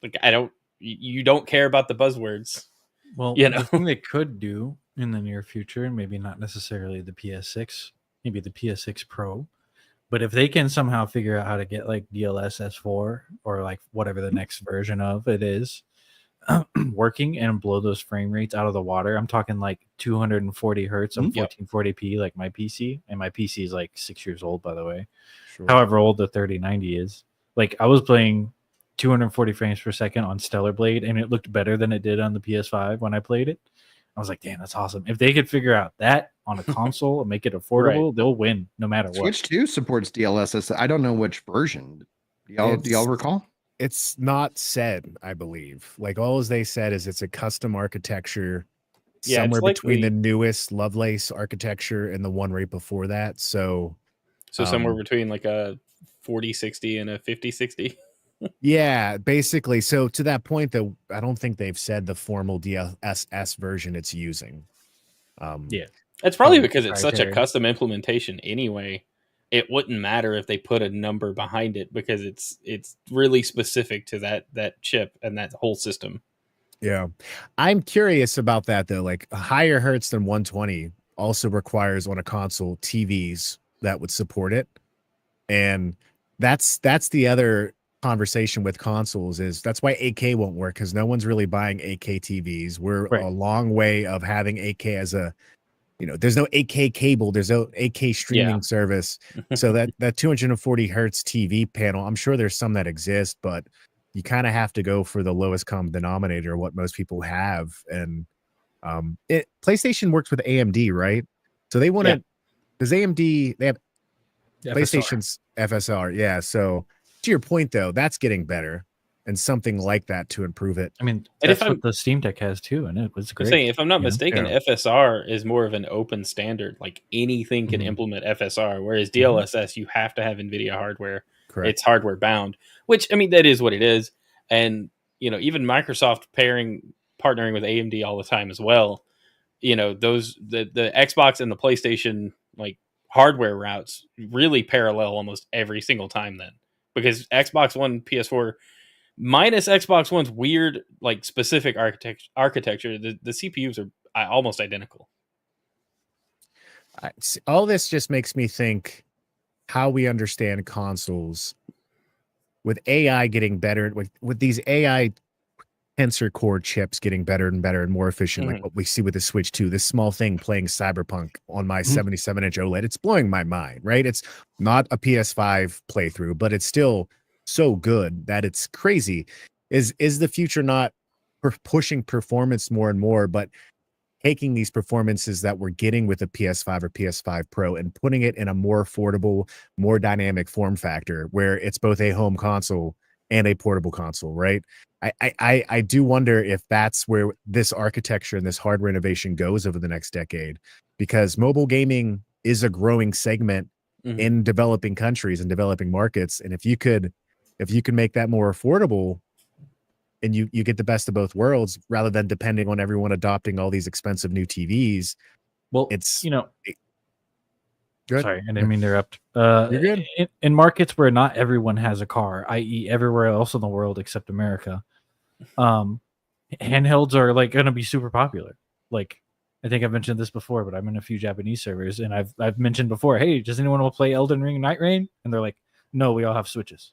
Like you don't care about the buzzwords. Well, the thing they could do in the near future, and maybe not necessarily the PS6. Maybe the PS6 Pro, but if they can somehow figure out how to get like DLSS 4 or like whatever the next version of it is working and blow those frame rates out of the water, I'm talking like 240 hertz of 1440p, like my PC, and my PC is like 6 years old, by the way. Sure. However old the 3090 is. Like I was playing 240 frames per second on Stellar Blade, and it looked better than it did on the PS5 when I played it. I was like, damn, that's awesome. If they could figure out that on a console and make it affordable, they'll win no matter what. Switch 2 supports DLSS. I don't know which version. Do y'all recall? It's not said, I believe. Like all they said is it's a custom architecture somewhere between the newest Lovelace architecture and the one right before that. So somewhere between like a 4060 and a 5060. Yeah, basically. So to that point, though, I don't think they've said the formal DLSS version it's using. It's probably because it's such a custom implementation anyway. It wouldn't matter if they put a number behind it, because it's really specific to that chip and that whole system. Yeah, I'm curious about that though. Like a higher hertz than 120 also requires on a console TVs that would support it, and that's the other conversation with consoles is that's why 8K won't work, because no one's really buying 8K TVs. We're a long way of having 8K as a, there's no 8K cable, there's no 8K streaming service. So that 240 hertz TV panel, I'm sure there's some that exist, but you kind of have to go for the lowest common denominator, what most people have. And PlayStation works with AMD, right? So they want to, does AMD, they have PlayStation's FSR. Yeah. So to your point, though, that's getting better, and something like that to improve it. I mean, that's what the Steam Deck has too, and it was great. I'm saying, if I'm not mistaken, FSR is more of an open standard. Like anything can implement FSR, whereas DLSS, you have to have NVIDIA hardware. Correct. It's hardware bound, which, I mean, that is what it is. And, even Microsoft partnering with AMD all the time as well. The Xbox and the PlayStation, like, hardware routes really parallel almost every single time then. Because Xbox One, PS4, minus Xbox One's weird, like, specific architecture, the CPUs are almost identical. All this just makes me think how we understand consoles with AI getting better, with these AI tensor core chips getting better and better and more efficient, like what we see with the Switch 2, this small thing playing Cyberpunk on my 77-inch OLED, it's blowing my mind, right? It's not a PS5 playthrough, but it's still so good that it's crazy. Is the future not pushing performance more and more, but taking these performances that we're getting with a PS5 or PS5 Pro and putting it in a more affordable, more dynamic form factor where it's both a home console and a portable console, right? I do wonder if that's where this architecture and this hardware innovation goes over the next decade, because mobile gaming is a growing segment in developing countries and developing markets. And if you could make that more affordable, and you get the best of both worlds rather than depending on everyone adopting all these expensive new TVs. Well, it's good. Sorry, I didn't mean to interrupt. You're good. In markets where not everyone has a car, i.e., everywhere else in the world except America, handhelds are like going to be super popular. Like, I think I've mentioned this before, but I'm in a few Japanese servers, and I've mentioned before, hey, does anyone want to play Elden Ring Night Rain? And they're like, no, we all have Switches,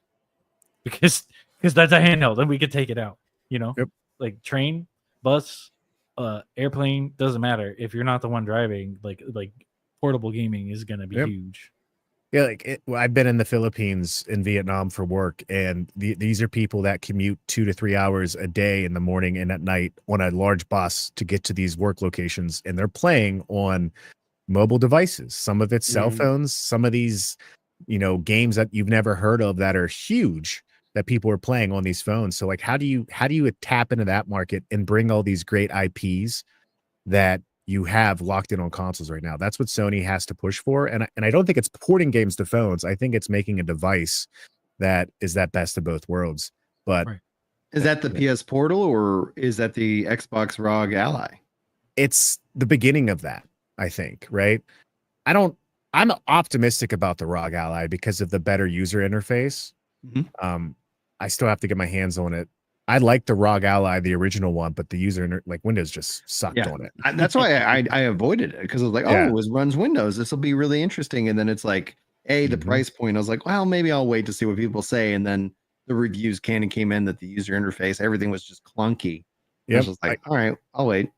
because that's a handheld and we could take it out. Yep. Like train, bus, airplane, doesn't matter if you're not the one driving. Like portable gaming is going to be huge. Yeah, I've been in the Philippines, in Vietnam for work, and these are people that commute 2 to 3 hours a day in the morning and at night on a large bus to get to these work locations, and they're playing on mobile devices. Some of it's cell phones, some of these, games that you've never heard of that are huge that people are playing on these phones. So like, how do you tap into that market and bring all these great IPs that you have locked in on consoles right now? That's what Sony has to push for. And I don't think it's porting games to phones. I think it's making a device that is that best of both worlds. But is that the PS Portal or is that the Xbox ROG Ally? It's the beginning of that, I think, right? I'm optimistic about the ROG Ally because of the better user interface. I still have to get my hands on it. I like the ROG Ally, the original one, but the user Windows just sucked on it. That's why I avoided it, because I was like, oh, it runs Windows. This will be really interesting. And then it's like, the price point. I was like, well, maybe I'll wait to see what people say. And then the reviews came in that the user interface, everything was just clunky. I was like, all right, I'll wait.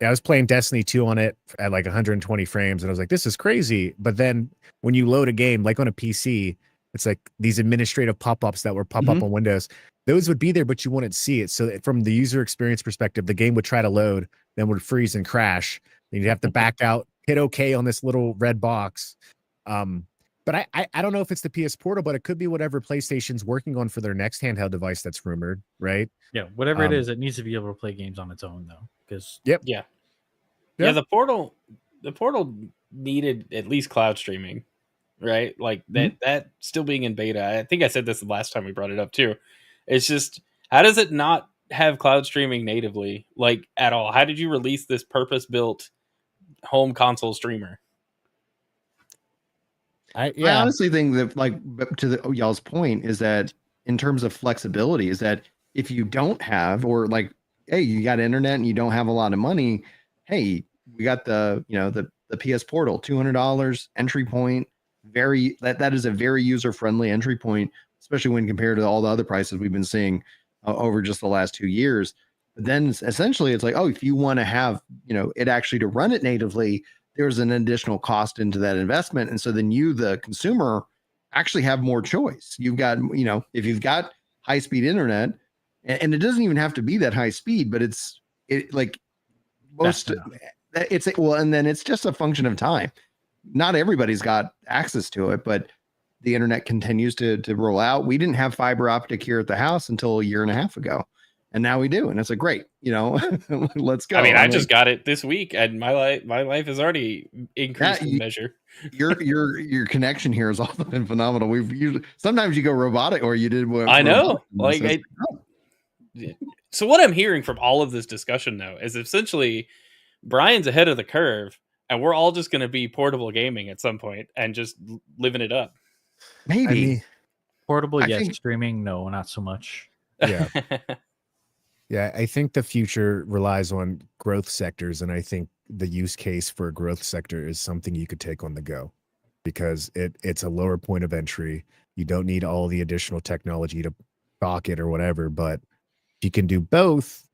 I was playing Destiny 2 on it at like 120 frames, and I was like, this is crazy. But then when you load a game, like on a PC, it's like these administrative pop-ups that would pop up on Windows. Those would be there, but you wouldn't see it. So from the user experience perspective, the game would try to load, then would freeze and crash. Then you'd have to back out, hit OK on this little red box. But I don't know if it's the PS Portal, but it could be whatever PlayStation's working on for their next handheld device that's rumored, right? Yeah, whatever it is, it needs to be able to play games on its own, though. Because the Portal needed at least cloud streaming. Right, like that still being in beta. I think I said this the last time we brought it up too. It's just, how does it not have cloud streaming natively, like at all? How did you release this purpose-built home console streamer? I honestly think that, like, to y'all's point, is that in terms of flexibility, is that if you don't have, or like, hey, you got internet and you don't have a lot of money, hey, we got the PS Portal, $200 entry point. That is a very user-friendly entry point, especially when compared to all the other prices we've been seeing over just the last 2 years. But then essentially it's like, oh, if you want to have it actually to run it natively, there's an additional cost into that investment. And so then you, the consumer, actually have more choice. You've got, if you've got high-speed internet, and it doesn't even have to be that high speed, but and then it's just a function of time. Not everybody's got access to it, but the internet continues to roll out. We didn't have fiber optic here at the house until a year and a half ago, and now we do, and it's great. Let's go. I mean, I just got it this week, and my life has already increased in measure. Your connection here has also been phenomenal. Sometimes you go robotic, or you did. I know, So what I'm hearing from all of this discussion, though, is essentially Brian's ahead of the curve. And we're all just going to be portable gaming at some point and just living it up. Maybe. Portable, yes. Streaming, no, not so much. Yeah. I think the future relies on growth sectors. And I think the use case for a growth sector is something you could take on the go. because it's a lower point of entry. You don't need all the additional technology to dock it or whatever, but if you can do both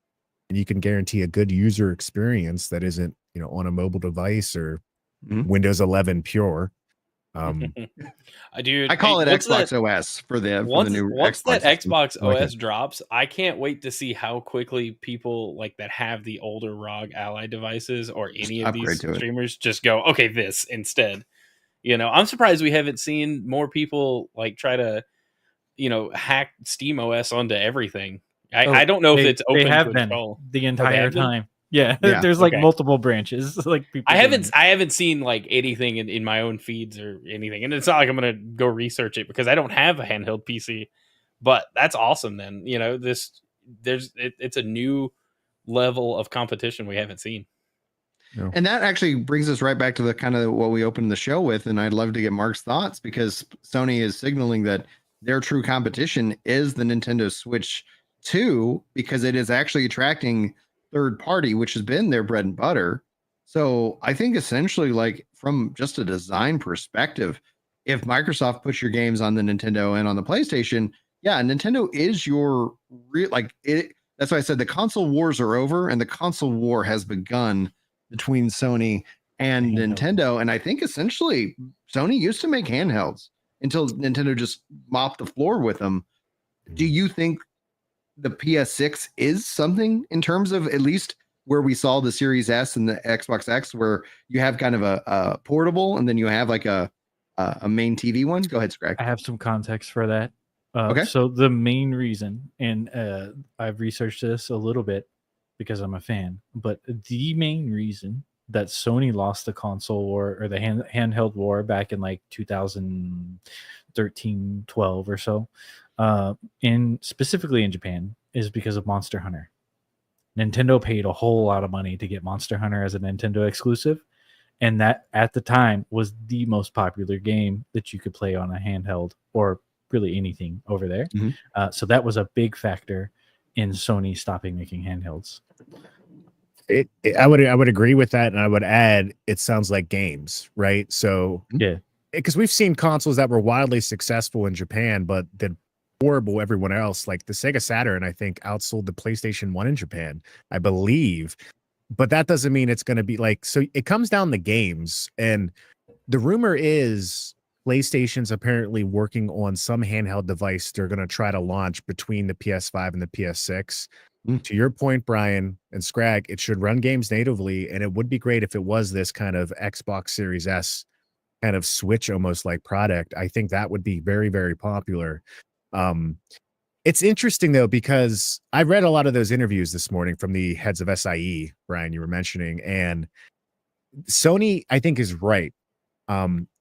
and you can guarantee a good user experience that isn't, on a mobile device or Windows 11 pure. Dude, I call it what's Xbox that? OS for the new Once Xbox that system. Xbox Okay. OS drops, I can't wait to see how quickly people like that have the older ROG Ally devices or any of these upgrade to it. streamers just go, okay, this instead. I'm surprised we haven't seen more people like try to, hack Steam OS onto everything. I don't know if it's open They have to been install. the they entire have been? time. Yeah, Yeah. there's like Okay. multiple branches. Like people. I doing it. haven't seen like anything in my own feeds or anything, and it's not like I'm gonna go research it because I don't have a handheld PC. But that's awesome. Then it's a new level of competition we haven't seen. And that actually brings us right back to the kind of what we opened the show with. And I'd love to get Mark's thoughts, because Sony is signaling that their true competition is the Nintendo Switch 2, because it is actually attracting third party, which has been their bread and butter. So I think essentially, like from just a design perspective, if Microsoft puts your games on the Nintendo and on the PlayStation, yeah, Nintendo is your real, like it. That's why I said the console wars are over, and the console war has begun between Sony and Nintendo. And I think essentially Sony used to make handhelds until Nintendo just mopped the floor with them. Do you think the PS6 is something in terms of at least where we saw the Series S and the Xbox X, where you have kind of a portable and then you have like a main TV one? Go ahead, Scrag. I have some context for that. Okay. So the main reason, and I've researched this a little bit because I'm a fan, but the main reason that Sony lost the console war or the handheld war back in like 2013, 12 or so, specifically in Japan, is because of Monster Hunter. Nintendo paid a whole lot of money to get Monster Hunter as a Nintendo exclusive, and that at the time was the most popular game that you could play on a handheld or really anything over there. So that was a big factor in Sony stopping making handhelds. I would agree with that, and I would add, it sounds like games, right? So yeah, because we've seen consoles that were wildly successful in Japan, but did horrible everyone else. Like the Sega Saturn, I think outsold the PlayStation 1 in Japan, I believe. But that doesn't mean it's going to be like, so it comes down to games. And the rumor is PlayStation's apparently working on some handheld device they're going to try to launch between the PS5 and the PS6. To your point, Brian and Scrag, it should run games natively, and it would be great if it was this kind of Xbox Series S kind of Switch almost like product. I think that would be very, very popular. It's interesting though, because I read a lot of those interviews this morning from the heads of SIE, Brian, you were mentioning, and Sony, I think, is right.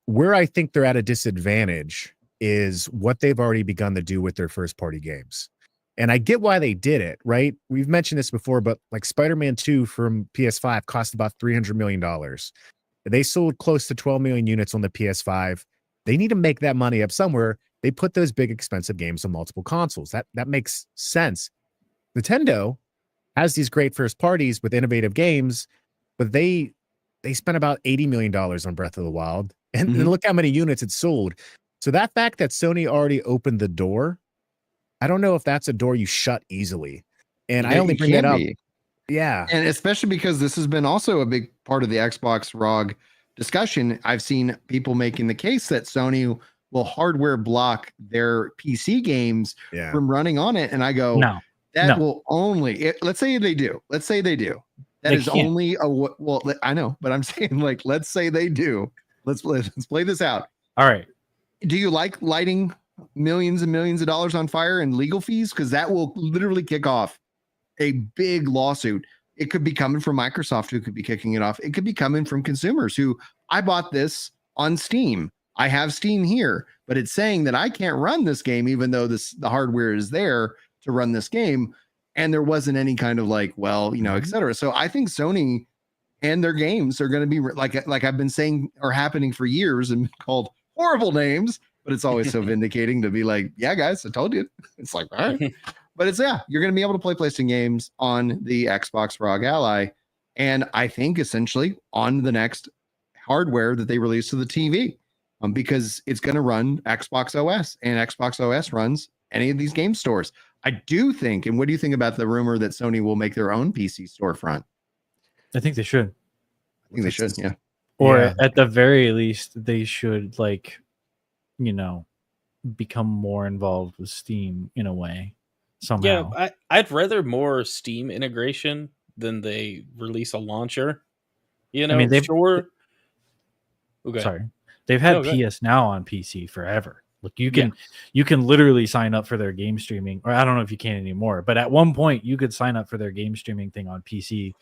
Where I think they're at a disadvantage is what they've already begun to do with their first party games. And I get why they did it, right? We've mentioned this before, but like Spider-Man 2 from PS5 cost about $300 million. They sold close to 12 million units on the PS5. They need to make that money up somewhere. They put those big expensive games on multiple consoles. That makes sense. Nintendo has these great first parties with innovative games, but they spent about $80 million on Breath of the Wild. And look how many units it sold. So that fact that Sony already opened the door, I don't know if that's a door you shut easily. And I only bring that up. Yeah. And especially because this has been also a big part of the Xbox ROG discussion. I've seen people making the case that Sony will hardware block their PC games from running on it. And I go, will only, let's say they do. Let's say they do. That is only well, I know, but I'm saying, like, let's say they do. Let's play this out. All right. Do you like lighting millions and millions of dollars on fire and legal fees? Because that will literally kick off a big lawsuit. It could be coming from Microsoft, who could be kicking it off. It could be coming from consumers who, I bought this on Steam. I have Steam here, but it's saying that I can't run this game, even though the hardware is there to run this game. And there wasn't any kind of like, well, et cetera. So I think Sony and their games are going to be like I've been saying are happening for years and called horrible names, but it's always so vindicating to be like, yeah, guys, I told you. It's like, all right. But it's, you're going to be able to play PlayStation games on the Xbox ROG Ally. And I think essentially on the next hardware that they release to the TV. because it's going to run Xbox OS, and Xbox OS runs any of these game stores. I do think, and what do you think about the rumor that Sony will make their own PC storefront? I think they should. I think they should, yeah. Or Yeah. at the very least, they should, like, you know, become more involved with Steam in a way somehow. Yeah, I'd rather more Steam integration than they release a launcher. You know, mean, they've- sure. Okay. Sorry, they've had No, go ahead. PS Now on PC forever. Look, you can literally sign up for their game streaming, or I don't know if you can anymore, but at one point you could sign up for their game streaming thing on PC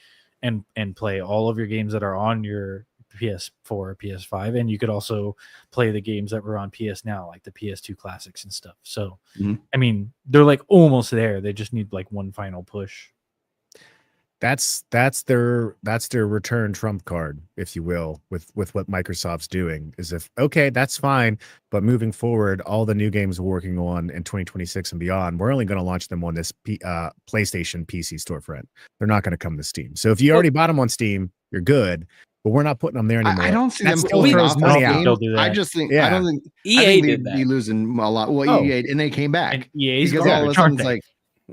and play all of your games that are on your PS4, PS5, and you could also play the games that were on PS Now, like the PS2 classics and stuff. So, I mean, they're like almost there. They just need like one final push. That's their return trump card, if you will, with what Microsoft's doing. Is if okay, that's fine, but moving forward, all the new games we're working on in 2026 and beyond, we're only going to launch them on this PlayStation PC storefront. They're not going to come to Steam. So if you already bought them on Steam, you're good. But we're not putting them there anymore. I don't see That them still pulling throws off money the out. game. They'll do that. I just think Yeah. I don't think EA I think did they'd be that. losing a lot. Well, Oh. EA, and they came back. And EA's Because all of a garbage, sudden aren't it's they? like,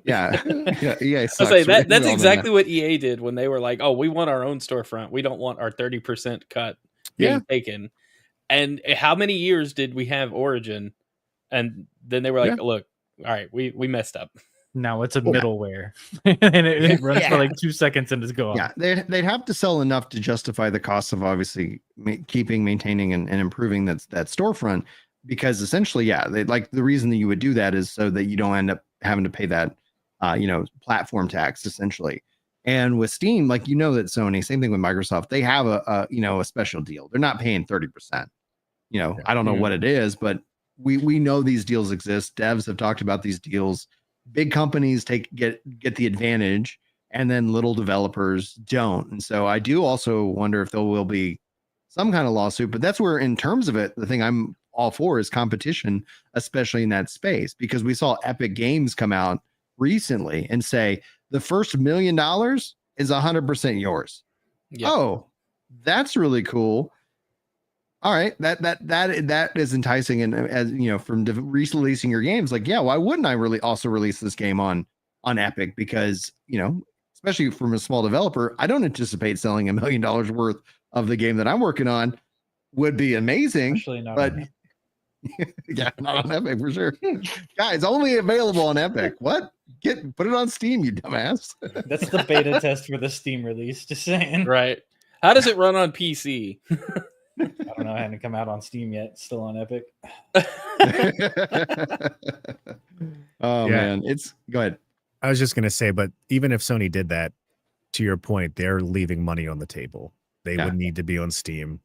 yeah, EA I sucks. say We that that's all know exactly what EA did when they were like, "Oh, we want our own storefront. We don't want our 30% cut being taken." And how many years did we have Origin? And then they were like, "Look, all right, we messed up." Now it's a middleware, and it runs for like 2 seconds and is gone. Yeah, they'd have to sell enough to justify the cost of obviously maintaining, and improving that storefront. Because essentially, they like the reason that you would do that is so that you don't end up having to pay that, platform tax essentially. And with Steam, like that Sony, same thing with Microsoft, they have a special deal. They're not paying 30%. I don't know what it is, but we know these deals exist. Devs have talked about these deals. Big companies get the advantage, and then little developers don't. And so I do also wonder if there will be some kind of lawsuit. But that's where, in terms of it, the thing I'm all for is competition, especially in that space, because we saw Epic Games come out recently and say the first $1 million is 100% yours. Yep. Oh, that's really cool. All right, that is enticing, and as from releasing your games, like why wouldn't I really also release this game on Epic? Because especially from a small developer, I don't anticipate selling $1 million worth of the game that I'm working on. Would be amazing, Especially not but on not on Epic for sure. Guys, only available on Epic. What? Put it on Steam, you dumbass. That's the beta test for the Steam release. Just saying. Right? How does it run on PC? I don't know. I haven't come out on Steam yet. Still on Epic. Oh man, go ahead. I was just gonna say, but even if Sony did that, to your point, they're leaving money on the table. They would need to be on Steam.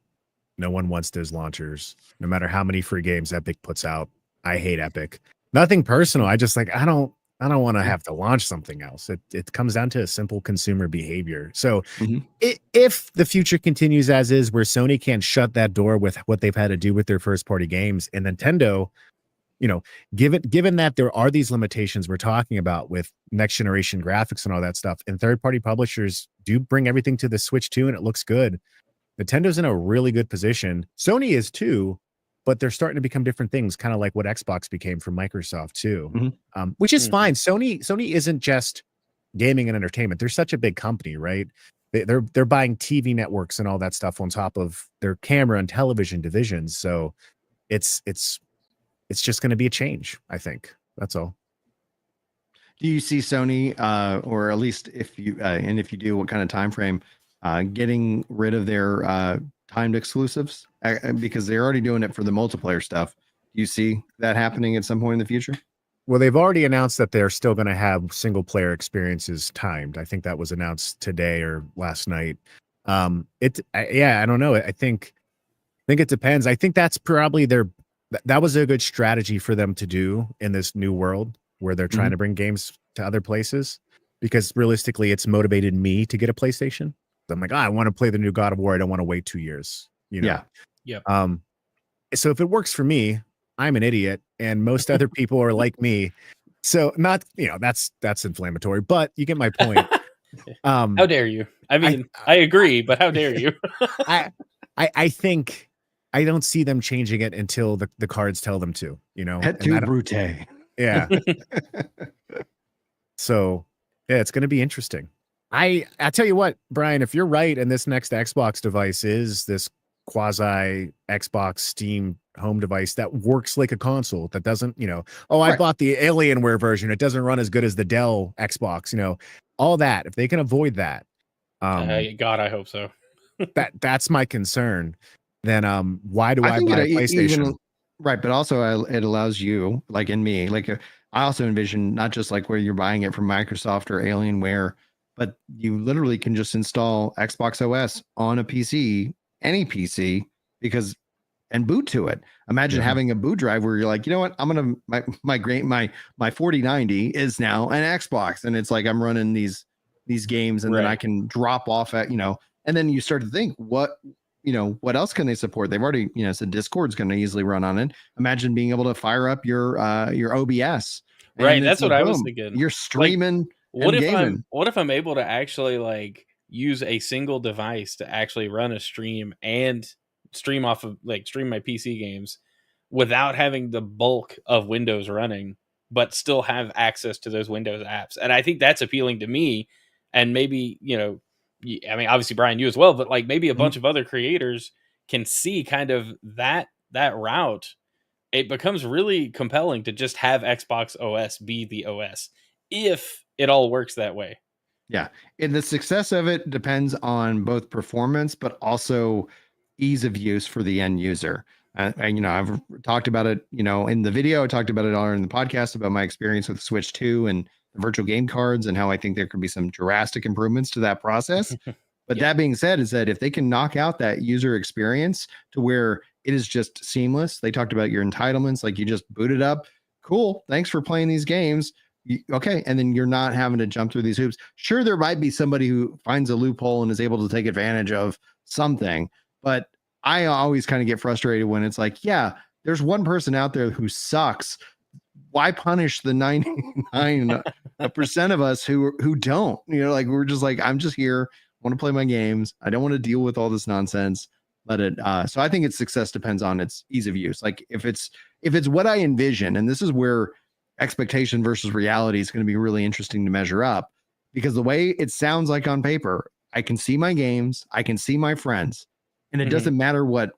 No one wants those launchers. No matter how many free games Epic puts out. I hate Epic. Nothing personal. I just I don't want to have to launch something else. It comes down to a simple consumer behavior. So if the future continues as is, where Sony can't shut that door with what they've had to do with their first party games, and Nintendo, given that there are these limitations we're talking about with next generation graphics and all that stuff, and third party publishers do bring everything to the Switch too, and it looks good. Nintendo's in a really good position. Sony is too, but they're starting to become different things, kind of like what Xbox became from Microsoft too, which is fine. Sony isn't just gaming and entertainment. They're such a big company, right? They're buying TV networks and all that stuff on top of their camera and television divisions. So it's just going to be a change, I think. That's all. Do you see Sony, or at least if you do, what kind of time frame, getting rid of their timed exclusives, because they're already doing it for the multiplayer stuff? Do you see that happening at some point in the future? Well, they've already announced that they're still going to have single player experiences timed. I think that was announced today or last night. I don't know. I think it depends. I think that's probably that was a good strategy for them to do in this new world where they're trying to bring games to other places, because realistically it's motivated me to get a PlayStation. I'm like, I want to play the new God of War. I don't want to wait 2 years. Yeah. So if it works for me, I'm an idiot, and most other people are like me. So not, that's inflammatory, but you get my point. How dare you? I mean, I agree, but how dare you? I think I don't see them changing it until the cards tell them to, Et and tu, Brute. yeah. So yeah, it's going to be interesting. I tell you what, Brian, if you're right, and this next Xbox device is this quasi Xbox Steam home device that works like a console, that doesn't, I Right. bought the Alienware version, it doesn't run as good as the Dell Xbox, all that. If they can avoid that, God, I hope so. that's my concern. Then why do I I think buy a it PlayStation? even right, but also it allows you, like in me, like I also envision not just like where you're buying it from Microsoft or Alienware, but you literally can just install Xbox OS on a PC, any PC, and boot to it. Imagine Yeah. having a boot drive where you're like, you know what, I'm gonna migrate my 4090 is now an Xbox, and it's like I'm running these games, and then I can drop off at and then you start to think what else can they support? They've already said Discord's going to easily run on it. Imagine being able to fire up your OBS. Right, that's what I was boom, thinking. You're streaming. What and if gaming. what if I'm able to actually like use a single device to actually run a stream and stream off of stream my PC games without having the bulk of Windows running, but still have access to those Windows apps? And I think that's appealing to me, and maybe I mean, obviously Brian, you as well, but like maybe a bunch of other creators can see kind of that route. It becomes really compelling to just have Xbox OS be the OS if it all works that way. Yeah. And the success of it depends on both performance, but also ease of use for the end user. And I've talked about it, in the video, I talked about it all in the podcast about my experience with Switch 2 and the virtual game cards and how I think there could be some drastic improvements to that process. But that being said, is that if they can knock out that user experience to where it is just seamless, they talked about your entitlements, like you just boot it up. Cool. Thanks for playing these games. Okay. And then you're not having to jump through these hoops. Sure, there might be somebody who finds a loophole and is able to take advantage of something. But I always kind of get frustrated when it's like, yeah, there's one person out there who sucks. Why punish the 99% of us who don't? Like we're just like, I'm just here, want to play my games. I don't want to deal with all this nonsense. Let it. So I think its success depends on its ease of use. Like if it's what I envision, and this is where expectation versus reality is going to be really interesting to measure up, because the way it sounds like on paper, I can see my games, I can see my friends, and it doesn't matter what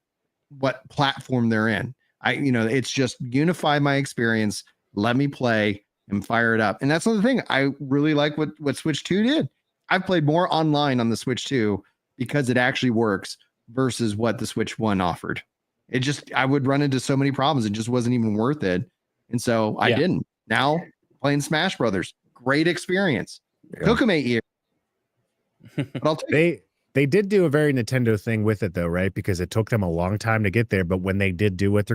platform they're in. It's just unify my experience, let me play and fire it up. And that's another thing. I really like what Switch 2 did. I've played more online on the Switch 2 because it actually works versus what the Switch 1 offered. I would run into so many problems. It just wasn't even worth it. And so I didn't. Now playing Smash Brothers, great experience. Took them 8 years. But I'll take They did do a very Nintendo thing with it though, right? Because it took them a long time to get there. But when they did do it,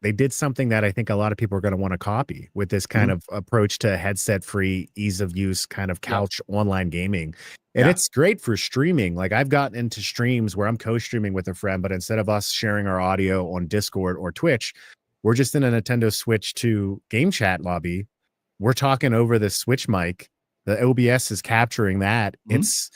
they did something that I think a lot of people are going to want to copy with this kind of approach to headset free, ease of use, kind of couch online gaming. And it's great for streaming. Like I've gotten into streams where I'm co-streaming with a friend, but instead of us sharing our audio on Discord or Twitch, we're just in a Nintendo Switch 2 game chat lobby. We're talking over the Switch mic. The OBS is capturing that. It's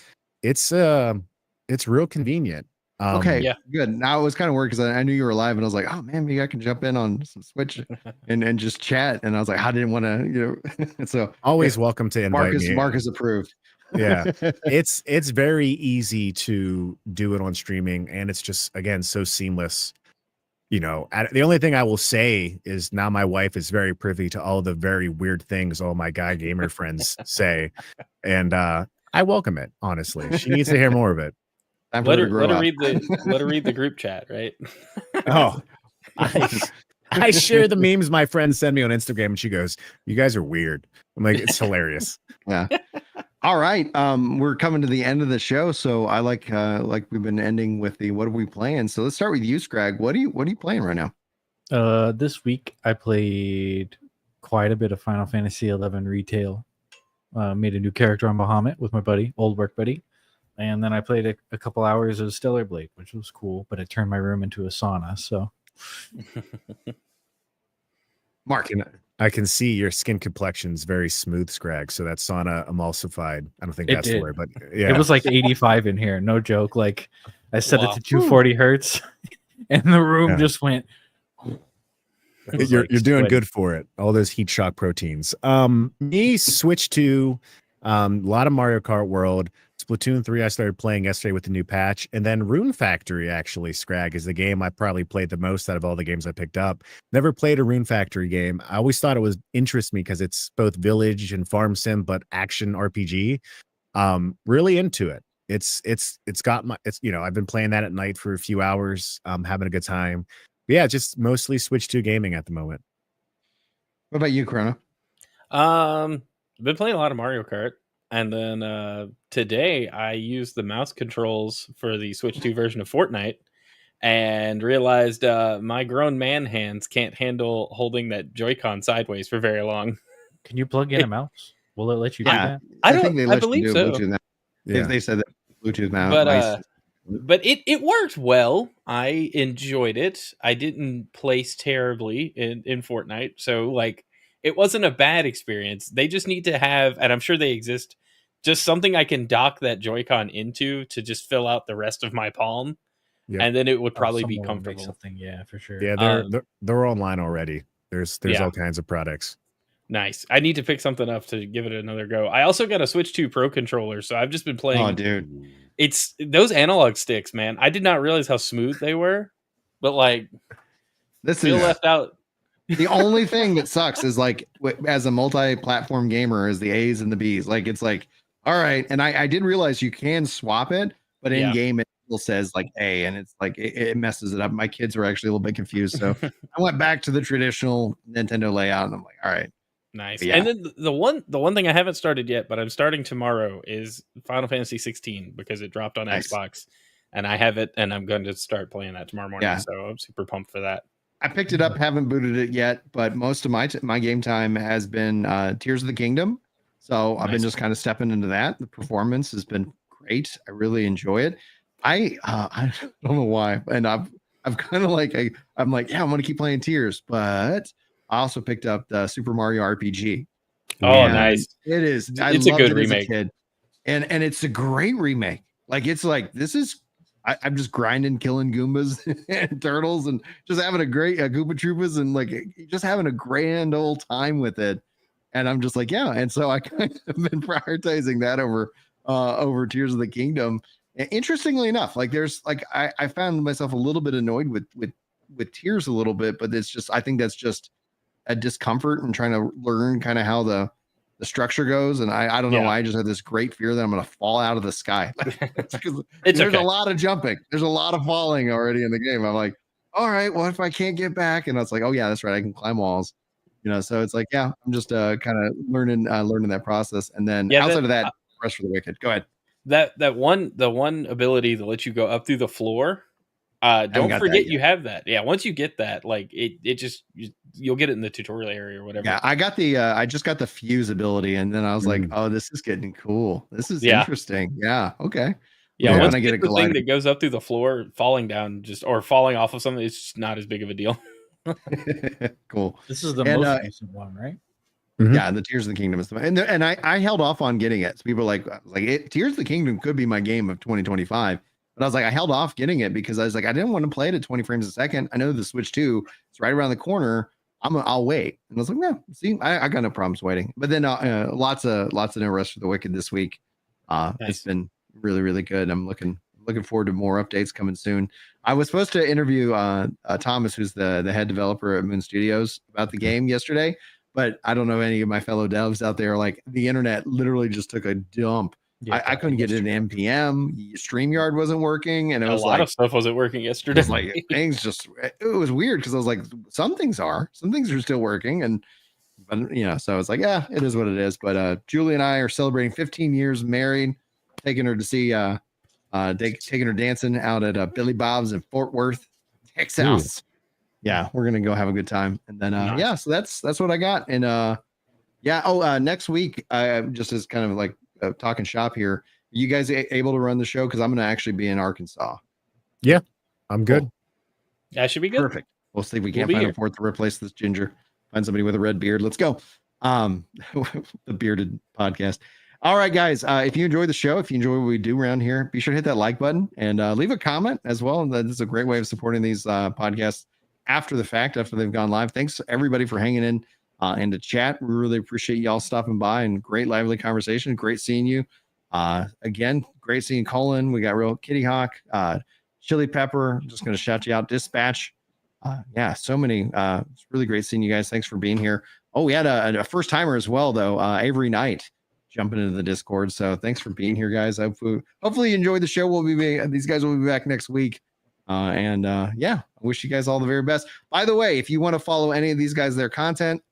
real convenient. Good. Now it was kind of weird because I knew you were live, and I was like, oh man, maybe I can jump in on some Switch and just chat. And I was like, I didn't want to, so always welcome to invite me. Marcus approved. Yeah, it's very easy to do it on streaming, and it's just again so seamless. The only thing I will say is now my wife is very privy to all the very weird things all my guy gamer friends say, and I welcome it. Honestly, she needs to hear more of it. Let her read the group chat, right? Oh, I share the memes my friends send me on Instagram, and she goes, "You guys are weird." I'm like, it's hilarious. Yeah. All right. We're coming to the end of the show, so I like we've been ending with the what are we playing? So let's start with you, Scrag. What are you playing right now? This week I played quite a bit of Final Fantasy 11 retail. Made a new character on Bahamut with my buddy, old work buddy. And then I played a couple hours of Stellar Blade, which was cool, but it turned my room into a sauna. So, Mark, I can see your skin complexion's very smooth, Scrag. So that's sauna emulsified. I don't think that's the word, but yeah, it was like 85 in here. No joke. Like I set it to 240 hertz. and the room Yeah. just went. It was You're like doing sweaty. good for it. All those heat shock proteins. Me switch to a lot of Mario Kart World. Splatoon 3 I started playing yesterday with the new patch, and then Rune Factory actually, Scrag, is the game I probably played the most out of all the games I picked up. Never played a Rune Factory game. I always thought it was interest me because it's both village and farm sim, but action RPG. Really into it. It's got my, it's, you know, I've been playing that at night for a few hours, having a good time. But yeah, just mostly Switch 2 gaming at the moment. What about you, Chrono? I've been playing a lot of Mario Kart, and then today I used the mouse controls for the Switch 2 version of Fortnite, and realized my grown man hands can't handle holding that Joy-Con sideways for very long. Can you plug in a mouse? Will it let you do that? I think they let you believe do so. Bluetooth now. Yeah. They said that Bluetooth mouse. But it worked well. I enjoyed it. I didn't place terribly in Fortnite, so like it wasn't a bad experience. They just need to have, and I'm sure they exist, just something I can dock that Joy-Con into to just fill out the rest of my palm, Yep. and then it would probably be Someone will make comfortable. something, yeah, for sure. Yeah, they're online already. There's Yeah. all kinds of products. Nice. I need to pick something up to give it another go. I also got a Switch 2 Pro controller, so I've just been playing. Oh, dude. It's those analog sticks, man. I did not realize how smooth they were, but like This feel is left out. the only thing that sucks is like as a multi-platform gamer is the A's and the B's. Like it's like, all right. And I did realize you can swap it, but in Yeah. game it still says like A, and it's like it messes it up. My kids were actually a little bit confused. So I went back to the traditional Nintendo layout and I'm like, all right. Nice. Yeah. And then the one thing I haven't started yet, but I'm starting tomorrow, is Final Fantasy 16 because it dropped on Nice. Xbox, and I have it, and I'm going to start playing that tomorrow morning. Yeah. So I'm super pumped for that. I picked it up, haven't booted it yet, but most of my game time has been Tears of the Kingdom. So I've been Nice. just kind of stepping into that. The performance has been great. I really enjoy it. I don't know why, and I've kind of like I'm like, yeah, I'm gonna keep playing Tears, but I also picked up the Super Mario RPG. Oh, And nice. It is. I It's a loved good it as remake. kid. And it's a great remake. Like it's like this is I'm just grinding, killing Goombas and turtles, and just having a great Goomba Troopas, and like just having a grand old time with it. And I'm just like, yeah. And so I kind of been prioritizing that over Tears of the Kingdom. And interestingly enough, like there's like I found myself a little bit annoyed with Tears a little bit, but it's just I think that's just a discomfort and trying to learn kind of how the structure goes. And I don't know Yeah. why I just had this great fear that I'm going to fall out of the sky. Because It's there's okay. a lot of jumping. There's a lot of falling already in the game. I'm like, all right, well, if I can't get back, and I was like, oh yeah, that's right. I can climb walls, so it's like, yeah, I'm just kind of learning that process. And then Yeah, outside of that, Rest for the Wicked. Go ahead. the one ability that lets you go up through the floor. Don't got that forget yet. you have that. Yeah, once you get that, like it just you'll get it in the tutorial area or whatever. Yeah, I got the I just got the fuse ability, and then I was like, oh, this is getting cool. This is Yeah. interesting. Yeah, okay. Yeah, Yeah, once when I you get get a the thing glider. that goes up through the floor, falling down or falling off of something, it's just not as big of a deal. Cool. This is the And, most recent one, right? Yeah, the Tears of the Kingdom is and I held off on getting it. So people were like Tears of the Kingdom could be my game of 2025. But I was like, I held off getting it because I was like, I didn't want to play it at 20 frames a second. I know the Switch 2 is right around the corner. I'll wait. And I was like, no, see, I got no problems waiting. But then lots of no Rest for the Wicked this week. Nice. It's been really, really good. I'm looking forward to more updates coming soon. I was supposed to interview Thomas, who's the head developer at Moon Studios, about the game yesterday. But I don't know any of my fellow devs out there. Like the internet literally just took a dump. Yeah, I couldn't get it in NPM. StreamYard wasn't working, and it A was lot like of stuff wasn't working it yesterday. was like things just it was weird because I was like some things are still working, and but so I was like, yeah, it is what it is. But Julie and I are celebrating 15 years married, taking her to see taking her dancing out at Billy Bob's in Fort Worth, Texas. Yeah, we're gonna go have a good time, and then Nice. yeah, so that's what I got. And next week, just as kind of like talking shop here, are you guys able to run the show? Because I'm gonna actually be in Arkansas. I'm good. That should be good. Perfect. We'll see if we We'll can't be find here. a fourth to replace this ginger. Find somebody with a red beard. Let's go. The bearded podcast. All right, guys. If you enjoy the show, if you enjoy what we do around here, be sure to hit that like button and leave a comment as well. That is a great way of supporting these podcasts after the fact, after they've gone live. Thanks everybody for hanging in and to chat. We really appreciate y'all stopping by and great lively conversation. Great seeing you. Again, great seeing Colin. We got real Kitty Hawk, Chili Pepper. Just going to shout you out. Dispatch. Yeah, so many. It's really great seeing you guys. Thanks for being here. Oh, we had a first timer as well, though. Avery Knight jumping into the Discord. So thanks for being here, guys. Hopefully you enjoyed the show. These guys will be back next week. Yeah, I wish you guys all the very best. By the way, if you want to follow any of these guys, their content,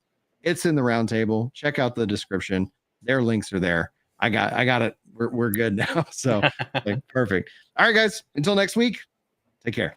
it's in the Roundtable. Check out the description. Their links are there. I got it. We're good now. So perfect. All right, guys. Until next week, take care.